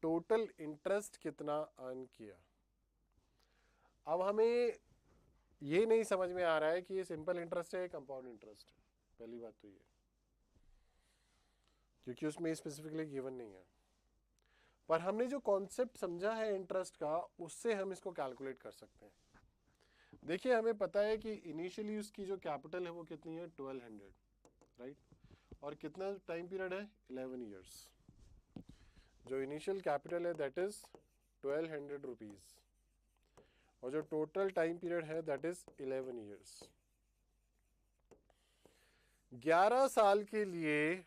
टोटल इंटरेस्ट कितना अर्न किया. अब हमें ये नहीं समझ में आ रहा है कि ये सिंपल इंटरेस्ट है कंपाउंड इंटरेस्ट है. पहली बात तो ये, क्योंकि उसमें स्पेसिफिकली गिवन नहीं है. पर हमने जो कॉन्सेप्ट समझा है इंटरेस्ट का, उससे हम इसको कैलकुलेट कर सकते हैं. देखिए हमें पता है कि इनिशियली उसकी जो कैपिटल है वो कितनी है 1200, राइट. और कितना टाइम पीरियड है 11 years. जो इनिशियल कैपिटल है दैट इज 1200 रुपीज और जो टोटल टाइम पीरियड है दैट इज 11 years. 11 साल के लिए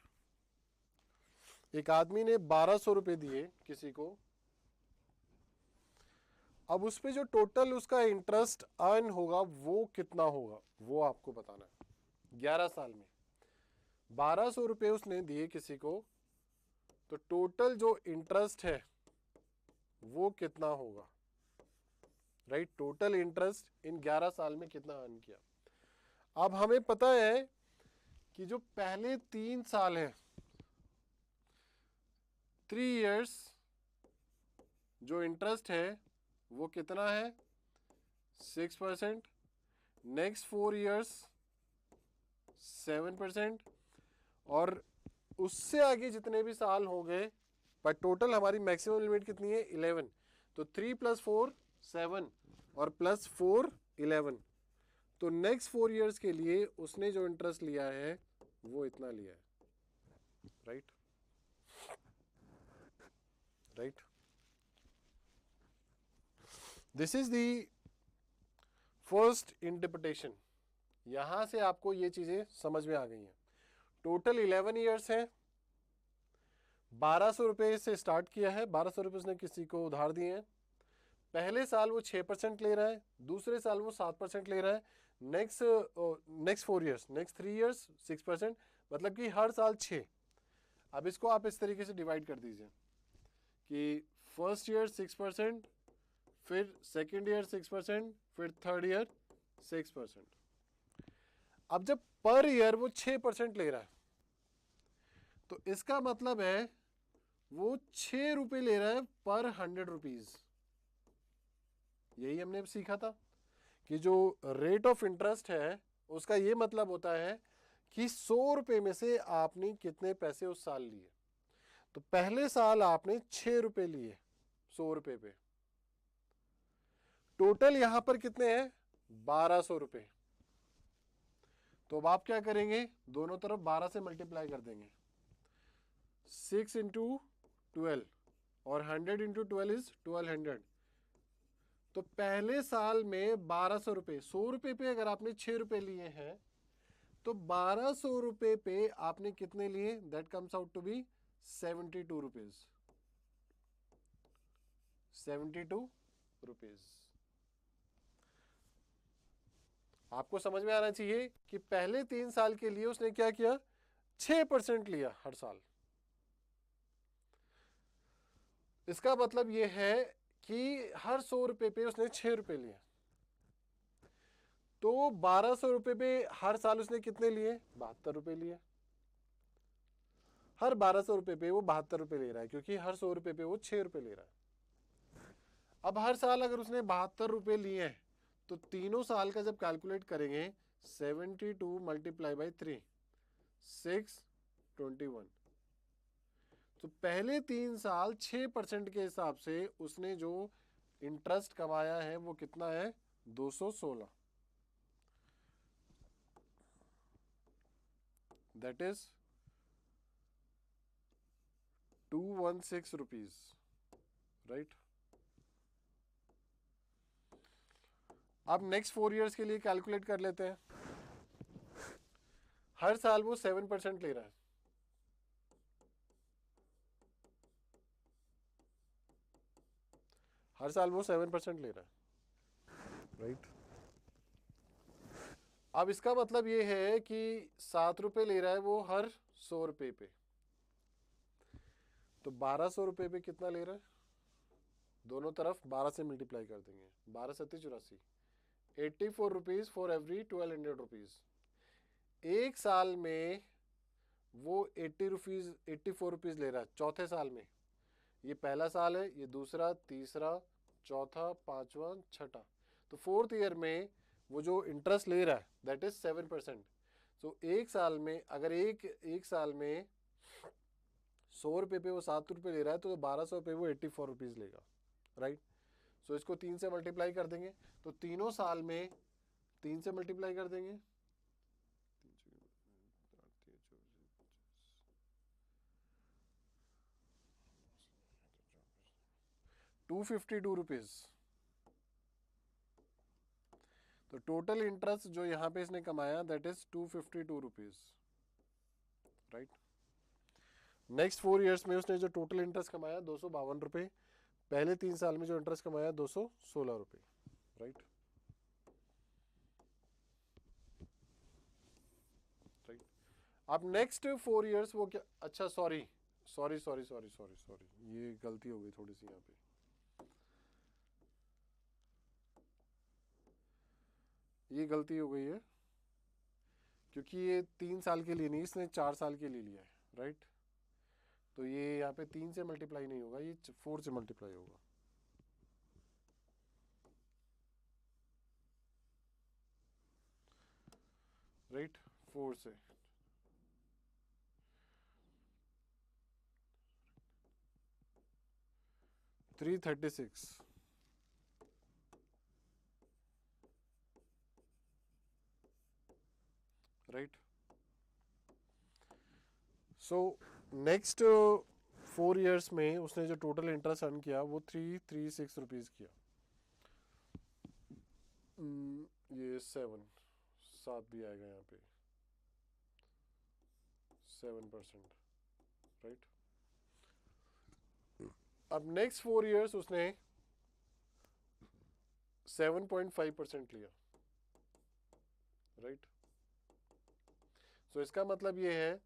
एक आदमी ने 1200 रुपए दिए किसी को. अब उस पे जो टोटल उसका इंटरेस्ट अर्न होगा वो कितना होगा वो आपको बताना है. 11 साल में 1200 रुपए उसने दिए किसी को, तो टोटल जो इंटरेस्ट है वो कितना होगा. राइट, टोटल इंटरेस्ट इन 11 साल में कितना अर्न किया. अब हमें पता है कि जो पहले 3 साल है 3 years, जो इंटरेस्ट है वो कितना है 6%. Next 4 years 7%. और उससे आगे जितने भी साल हो गए, पर टोटल हमारी मैक्सिमम लिमिट कितनी है 11. तो 3 + 4 7 और +4 11. तो नेक्स्ट 4 years के लिए उसने जो इंटरेस्ट लिया है वो इतना लिया है. Right right. This is the first interpretation. यहां से आपको ये चीजें समझ में आ गई हैं. टोटल 11 years है. 1200 रुपए से स्टार्ट किया है. 1200 रुपए उसने किसी को उधार दिए हैं. पहले साल वो 6% ले रहा है, दूसरे साल वो 7% ले रहा है. नेक्स्ट 4 years, नेक्स्ट 3 years 6%, मतलब कि हर साल 6. अब इसको आप इस तरीके से डिवाइड कर दीजिए. कि फर्स्ट ईयर 6%, फिर सेकेंड ईयर 6%, फिर थर्ड ईयर 6%। अब जब पर ईयर वो 6% ले रहा है तो इसका मतलब है वो 6 रुपए ले रहा है पर 100 रुपीज। यही हमने सीखा था कि जो रेट ऑफ इंटरेस्ट है उसका ये मतलब होता है कि 100 रुपए में से आपने कितने पैसे उस साल लिए। तो पहले साल आपने 6 रुपए लिए 100 रुपए पे, टोटल यहां पर कितने हैं 1200 रुपए। तो अब आप क्या करेंगे, दोनों तरफ 12 से मल्टीप्लाई कर देंगे। 6 इंटू 12 और 100 इंटू 12 इज 1200। तो पहले साल में 1200 रुपए, 100 रुपए पे अगर आपने 6 रुपए लिए हैं तो 1200 रुपए पे आपने कितने लिए, that comes out to be 72 rupees. 72 rupees. आपको समझ में आना चाहिए कि पहले 3 साल के लिए उसने क्या किया, 6% लिया हर साल। इसका मतलब यह है कि हर 100 रुपए पे उसने 6 रुपए लिए। तो 1200 रुपए पे हर साल उसने कितने लिए, 72 रुपए लिए। हर 1200 रुपए पे वो 72 रुपए ले रहा है क्योंकि हर 100 रुपए पे वो 6 रुपए ले रहा है। अब हर साल अगर उसने 72 रुपए लिए हैं तो तीनों साल का जब कैलकुलेट करेंगे 72 मल्टीप्लाई बाई 3 621। तो पहले 3 साल 6% के हिसाब से उसने जो इंटरेस्ट कमाया है वो कितना है, 216। That is 216 rupees, right. अब नेक्स्ट 4 इयर्स के लिए कैलकुलेट कर लेते हैं। हर साल वो 7% ले रहा है। हर साल वो 7% ले रहा है, राइट। अब इसका मतलब ये है कि 7 रुपए ले रहा है वो हर 100 रुपए पे। तो 1200 रुपए पे कितना ले रहा है, दोनों तरफ 12 से मल्टीप्लाई कर देंगे। 12 Satti 84, 84 rupees for every 1200 rupees. एक साल में वो 84 रुपीज ले रहा है चौथे साल में। ये पहला साल है, ये दूसरा, तीसरा, चौथा, पांचवा, छठा। तो 4th ईयर में वो जो इंटरेस्ट ले रहा है दैट इज 7%। सो एक साल में अगर एक साल में 100 रुपए पे वो 7 रुपए ले रहा है तो 1200 पे वो 84 रुपीज लेगा, राइट। सो इसको 3 से मल्टीप्लाई कर देंगे तो तीनों साल में 3 से मल्टीप्लाई कर देंगे। 252 रुपीज। तो टोटल इंटरेस्ट जो यहां पे इसने कमाया that is 252 rupees, right. Next 4 years में उसने जो टोटल इंटरेस्ट कमाया 252 रुपए। पहले 3 साल में जो इंटरेस्ट कमाया 216 रुपए, राइट। राइट। अब नेक्स्ट 4 इयर्स वो क्या, अच्छा सॉरी, ये गलती हो गई थोड़ी सी यहाँ पे। ये गलती हो गई है क्योंकि ये 3 साल के लिए नहीं, इसने 4 साल के लिए लिया है, राइट। तो ये यहाँ पे 3 से मल्टीप्लाई नहीं होगा, ये 4 से मल्टीप्लाई होगा, राइट। 4 से 336, राइट। सो नेक्स्ट 4 इयर्स में उसने जो टोटल इंटरेस्ट अर्न किया वो 336 रुपीज किया। ये 7 भी आएगा यहाँ पे, 7%, राइट। अब नेक्स्ट 4 इयर्स उसने 7.5% लिया, राइट। सो इसका मतलब ये है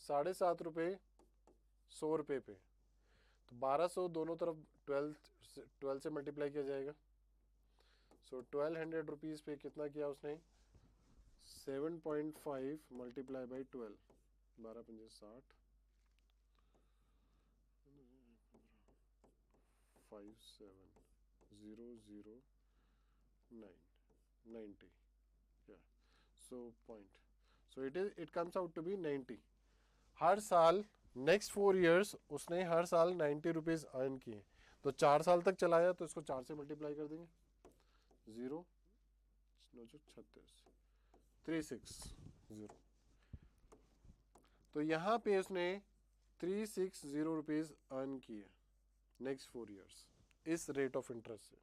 7.5 रुपए 100 रुपए पे। तो 1200 दोनों तरफ 12 से मल्टीप्लाई किया जाएगा। सो 1200 रुपीज़ पे कितना किया उसने, 7.5 मल्टीप्लाई बाई 12, 12 पंजे 60, 570009 90, yeah, so point, so it comes out to be 90। हर साल नेक्स्ट 4 years उसने हर साल 90 रुपीज़ अर्न किए। तो 4 साल तक चलाया तो इसको 4 से मल्टीप्लाई कर देंगे, 0 9 36 360। तो यहाँ पे उसने 360 रुपीज़ अर्न किए नेक्स्ट 4 years इस रेट ऑफ इंटरेस्ट से।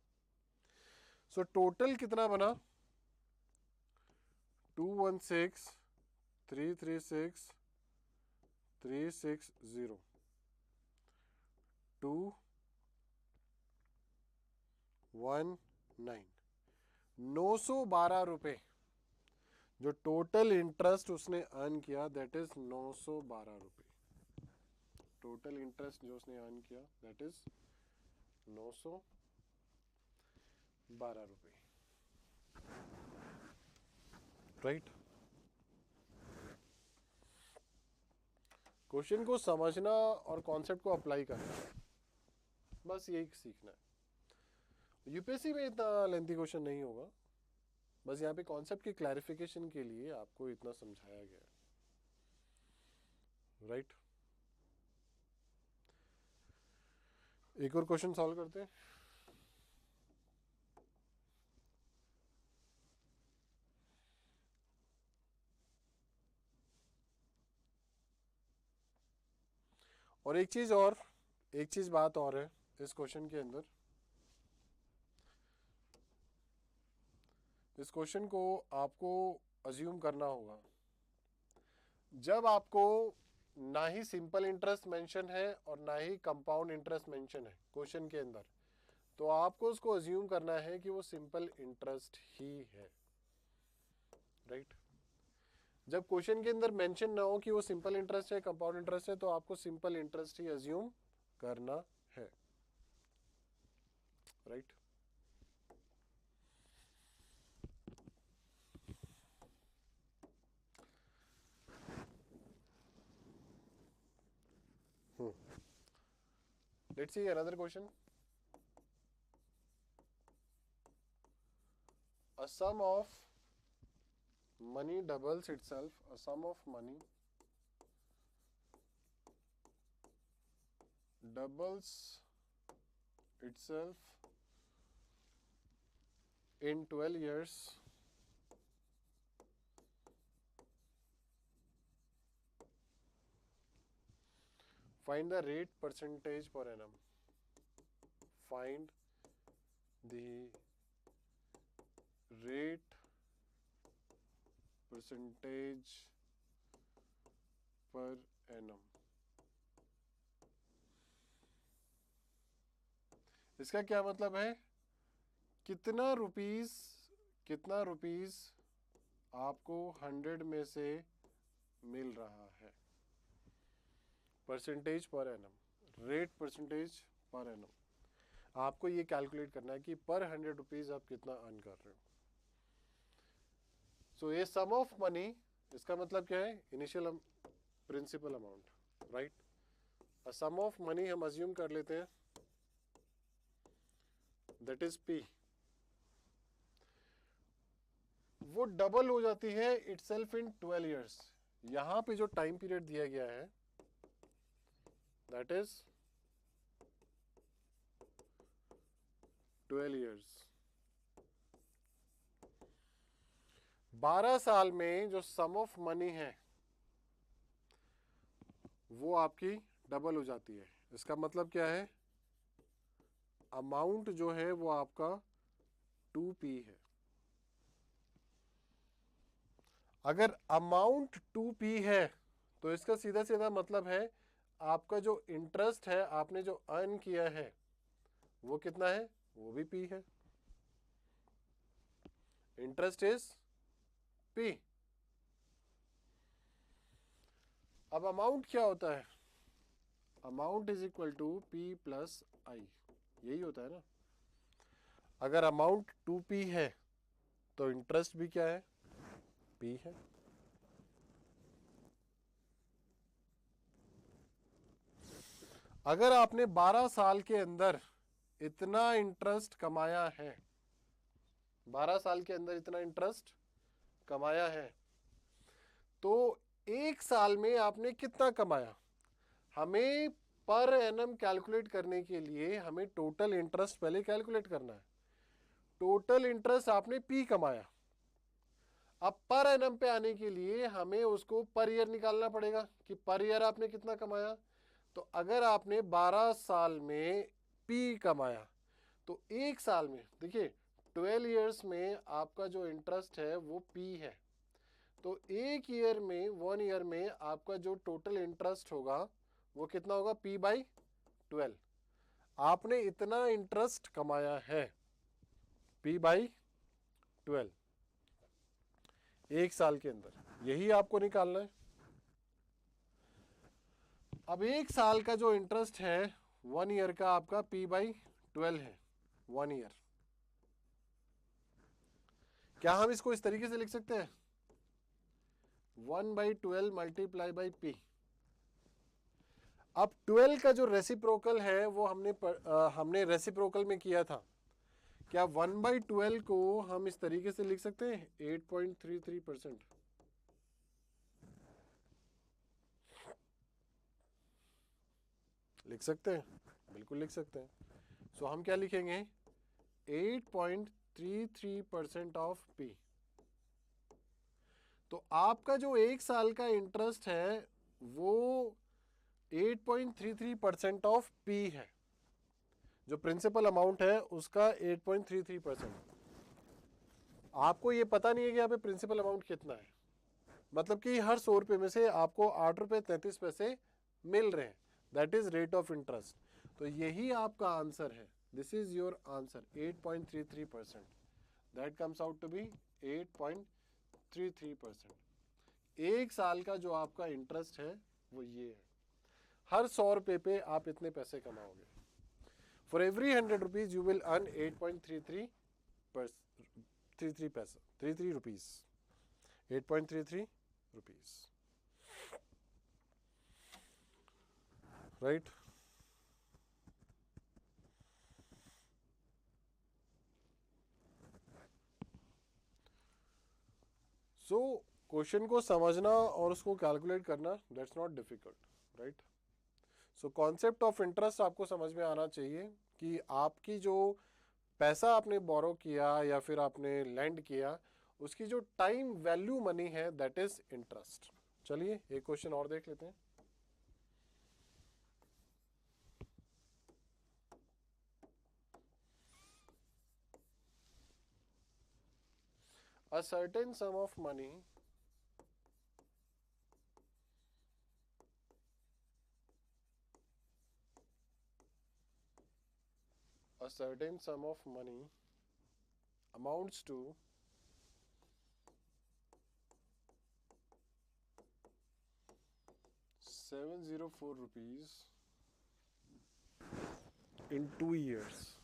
सो टोटल कितना बना, 216 336 360 219 912 रुपए जो टोटल इंटरेस्ट उसने अर्न किया, दैट इज 912 रुपए। टोटल इंटरेस्ट जो उसने अर्न किया दैट इज 912 रुपए, राइट। क्वेश्चन को समझना और कॉन्सेप्ट को अप्लाई करना, बस यही सीखना है। यूपीएससी में इतना लेंथी क्वेश्चन नहीं होगा, बस यहाँ पे कॉन्सेप्ट की क्लैरिफिकेशन के लिए आपको इतना समझाया गया है, राइट। एक और क्वेश्चन सॉल्व करते हैं। और एक चीज बात और है इस क्वेश्चन के अंदर, इस क्वेश्चन को आपको अज्यूम करना होगा, जब आपको ना ही सिंपल इंटरेस्ट मेंशन है और ना ही कंपाउंड इंटरेस्ट मेंशन है क्वेश्चन के अंदर, तो आपको उसको अज्यूम करना है कि वो सिंपल इंटरेस्ट ही है, राइट। जब क्वेश्चन के अंदर मेंशन ना हो कि वो सिंपल इंटरेस्ट है कंपाउंड इंटरेस्ट है, तो आपको सिंपल इंटरेस्ट ही अज्यूम करना है, right. Let's see another question. A sum of money doubles itself. A sum of money doubles itself in 12 years. Find the rate percentage per annum. Find the rate percentage per annum. इसका क्या मतलब है, कितना rupees आपको 100 में से मिल रहा है, परसेंटेज पर annum, rate percentage per annum. आपको ये कैलकुलेट करना है कि पर 100 रुपीज आप कितना अर्न कर रहे हो। सो ये सम ऑफ मनी, इसका मतलब क्या है, initial principal amount, right. Sum of money हम अज्यूम कर लेते हैं दैट इज पी, वो डबल हो जाती है इटसेल्फ इन 12 years। यहां पे जो टाइम पीरियड दिया गया है दैट इज 12 years। 12 साल में जो सम ऑफ मनी है वो आपकी डबल हो जाती है। इसका मतलब क्या है, अमाउंट जो है वो आपका 2p है। अगर अमाउंट 2p है तो इसका सीधा सीधा मतलब है आपका जो इंटरेस्ट है, आपने जो अर्न किया है वो कितना है, वो भी p है। Interest is p। अब अमाउंट क्या होता है, amount is equal to P plus I, यही होता है ना। अगर अमाउंट 2P है तो इंटरेस्ट भी क्या है, P है। अगर आपने 12 साल के अंदर इतना इंटरेस्ट कमाया है, 12 साल के अंदर इतना इंटरेस्ट कमाया है, तो एक साल में आपने कितना कमाया। हमें पर एनम कैलकुलेट करने के लिए हमें टोटल इंटरेस्ट पहले कैलकुलेट करना है। टोटल इंटरेस्ट आपने P कमाया, अब पर एनम पे आने के लिए हमें उसको पर ईयर निकालना पड़ेगा कि पर ईयर आपने कितना कमाया। तो अगर आपने 12 साल में P कमाया तो एक साल में देखिए 12 ईयर्स में आपका जो इंटरेस्ट है वो P है। तो एक ईयर में 1 ईयर में आपका जो टोटल इंटरेस्ट होगा वो कितना होगा, P बाई 12। आपने इतना इंटरेस्ट कमाया है P बाई 12 एक साल के अंदर, यही आपको निकालना है। अब एक साल का जो इंटरेस्ट है 1 ईयर का आपका P बाई 12 है, 1 ईयर। क्या हम इसको इस तरीके से लिख सकते हैं, 1 बाई 12 मल्टीप्लाई बाई P। अब 12 का जो रेसिप्रोकल है वो हमने रेसिप्रोकल में किया था। क्या 1 बाई 12 को हम इस तरीके से लिख सकते हैं, 8.33%। लिख सकते हैं, बिल्कुल लिख सकते हैं। सो हम क्या लिखेंगे, 8.33% ऑफ P। तो आपका जो एक साल का इंटरेस्ट है वो 8.33% ऑफ P है। जो प्रिंसिपल अमाउंट है उसका 8.33%। आपको ये पता नहीं है कि यहाँ पे प्रिंसिपल अमाउंट कितना है, मतलब कि हर 100 रुपये में से आपको 8 रुपये 33 पैसे मिल रहे हैं, that is rate of interest. तो यही आपका आंसर है, this is your answer, 8.33%। That comes out to be 8.33%। एक साल का जो आपका इंटरेस्ट है वो ये है। हर 100 रुपये पे आप इतने पैसे कमाओगे। फॉर एवरी 100 रुपीज you will earn 8.33 paisa, 33 rupees, 8.33 rupees, right? So question को समझना और उसको कैलकुलेट करना, that's not difficult, right? So concept of interest आपको समझ में आना चाहिए कि आपकी जो पैसा आपने बोरो किया या फिर आपने लैंड किया, उसकी जो टाइम वैल्यू मनी है दैट इज इंटरेस्ट। चलिए एक क्वेश्चन और देख लेते हैं। A certain sum of money amounts to ₹704 in 2 years.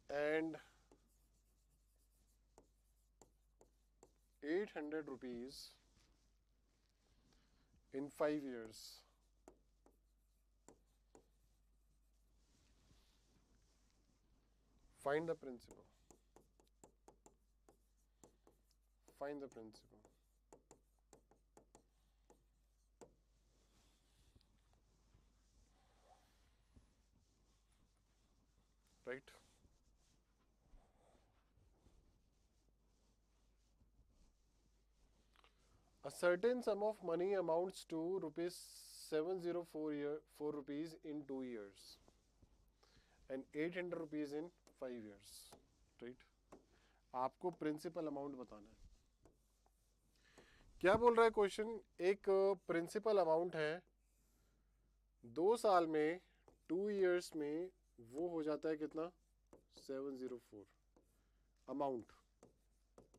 And ₹800 in 5 years. Find the principal. Find the principal. Right? A certain sum of money amounts to ₹704 in 2 years and ₹800 in 5 years. Right? आपको principal amount बताना है। क्या बोल रहा है question, एक principal amount है 2 साल में, 2 इयर्स में वो हो जाता है कितना, 704 अमाउंट,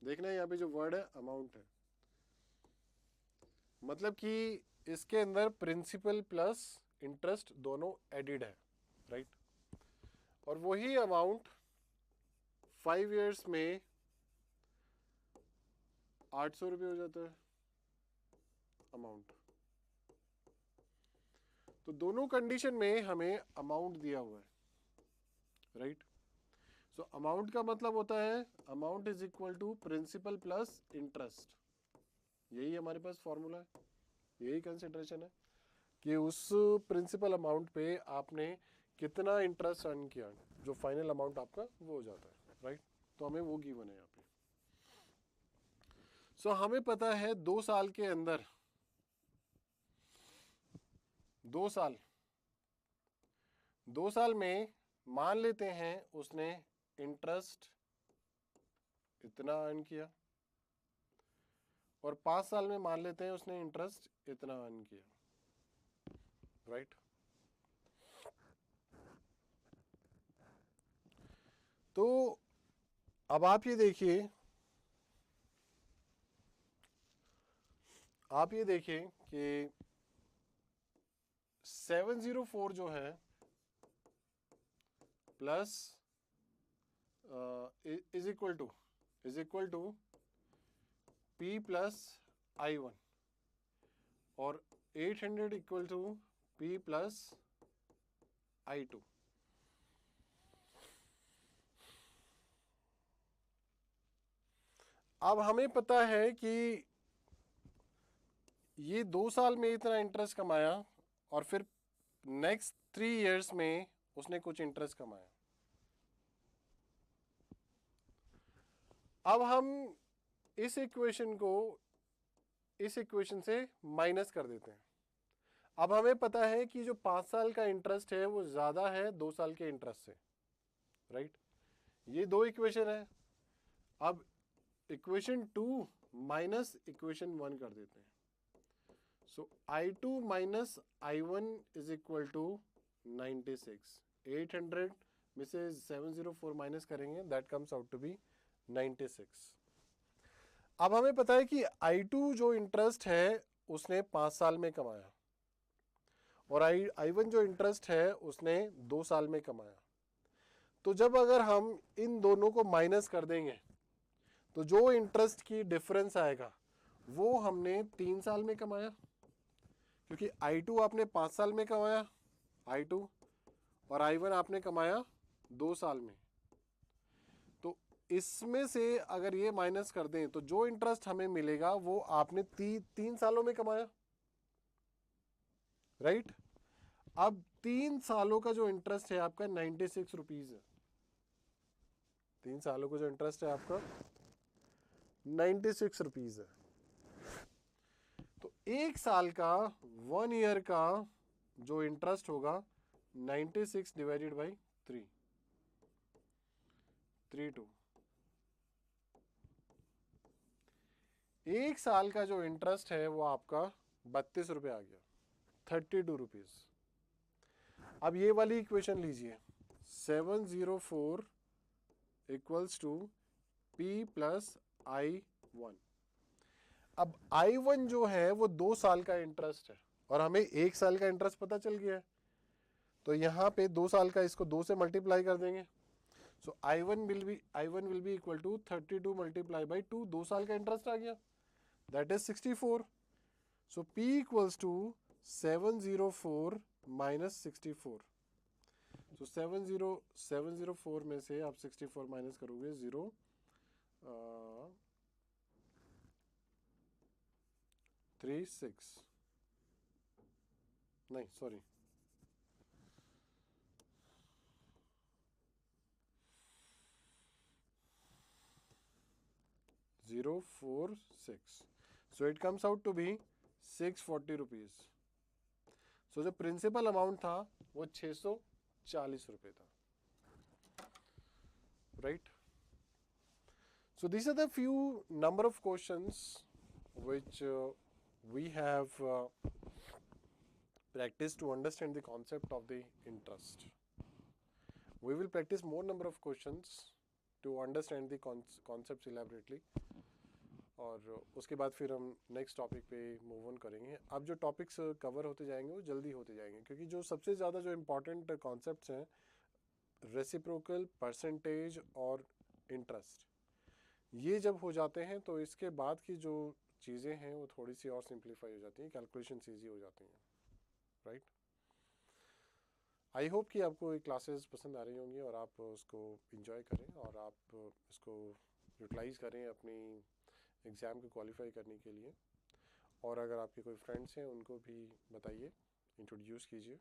देखना यहाँ पे जो वर्ड है अमाउंट है, मतलब कि इसके अंदर प्रिंसिपल प्लस इंटरेस्ट दोनों एडिड है, राइट। और वही अमाउंट 5 इयर्स में 800 रुपये हो जाता है अमाउंट। तो दोनों कंडीशन में हमें अमाउंट दिया हुआ है, राइट। सो अमाउंट का मतलब होता है amount is equal to principal plus interest. यही हमारे पास फॉर्मूला है, यही कंसिडरेशन है कि उस प्रिंसिपल अमाउंट पे आपने कितना इंटरेस्ट अर्न किया, जो फाइनल अमाउंट आपका वो हो जाता है, राइट। तो हमें वो गिवन है यहाँ पे। सो हमें पता है 2 साल के अंदर, 2 साल, 2 साल में मान लेते हैं उसने इंटरेस्ट इतना अर्न किया, और 5 साल में मान लेते हैं उसने इंटरेस्ट इतना अर्न किया, राइट। तो अब आप ये देखिए, आप ये देखिए कि 704 जो है plus is equal to P plus I1, और 800 equal to P plus I2। अब हमें पता है कि ये 2 साल में इतना इंटरेस्ट कमाया, और फिर नेक्स्ट 3 इयर्स में उसने कुछ इंटरेस्ट कमाया। अब हम इस इक्वेशन को इस इक्वेशन से माइनस कर देते हैं। अब हमें पता है कि जो 5 साल का इंटरेस्ट है वो ज्यादा है 2 साल के इंटरेस्ट से, राइट। ये दो इक्वेशन है। अब इक्वेशन 2 माइनस इक्वेशन 1 कर देते हैं। So I2 minus I1 is equal to 96। 800 में से 704 माइनस करेंगे, that comes out to be 96। अब हमें पता है कि I2 जो इंटरेस्ट है उसने 5 साल में कमाया, और I1 जो इंटरेस्ट है उसने 2 साल में कमाया। तो जब अगर हम इन दोनों को माइनस कर देंगे तो जो इंटरेस्ट की डिफरेंस आएगा वो हमने 3 साल में कमाया, क्योंकि I2 आपने 5 साल में कमाया I2, और I1 आपने कमाया 2 साल में। तो इसमें से अगर ये माइनस कर दें तो जो इंटरेस्ट हमें मिलेगा वो आपने 3 सालों में कमाया, राइट। अब 3 सालों का जो इंटरेस्ट है आपका 96 रुपीज है। 3 सालों का जो इंटरेस्ट है आपका 96 रुपीज है। तो 1 साल का 1 ईयर का जो इंटरेस्ट होगा 96 डिवाइडेड बाई 32। 1 साल का जो इंटरेस्ट है वो आपका 32 रुपये आ गया, 32 रुपीज। अब ये वाली इक्वेशन लीजिए, 704 equals to P plus I1। अब I1 जो है वो 2 साल का इंटरेस्ट है, और हमें 1 साल का इंटरेस्ट पता चल गया है। तो यहाँ पे 2 साल का इसको 2 से मल्टीप्लाई कर देंगे। So I1 will be equal to 32 multiply by 2, 2 साल का इंटरेस्ट आ गया, that is 64। So P equals to 704 minus 64। So 704 में से आप 64 माइनस करोगे 0 36, नहीं sorry 046। So it comes out to be 640 rupees. So जो प्रिंसिपल अमाउंट था वो 640 रुपये था, right. So these are the few number of questions which we have practiced to understand the concept of the interest. We will practice more number of questions to understand the concepts elaborately. और उसके बाद फिर हम next topic पे move on करेंगे। अब जो topics cover होते जाएंगे वो जल्दी होते जाएंगे, क्योंकि जो सबसे ज़्यादा जो इम्पोर्टेंट कॉन्सेप्ट्स हैं, रेसिप्रोकल, परसेंटेज और इंटरेस्ट, ये जब हो जाते हैं तो इसके बाद की जो चीज़ें हैं वो थोड़ी सी और सिंप्लीफाई हो जाती हैं, कैलकुलेशंस ईजी हो जाती हैं, राइट। आई होप कि आपको ये क्लासेस पसंद आ रही होंगी और आप उसको इंजॉय करें और आप इसको यूटिलाइज़ करें अपनी एग्ज़ाम को क्वालिफाई करने के लिए। और अगर आपके कोई फ्रेंड्स हैं उनको भी बताइए, इंट्रोड्यूस कीजिए।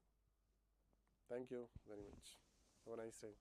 Thank you very much, have a nice day.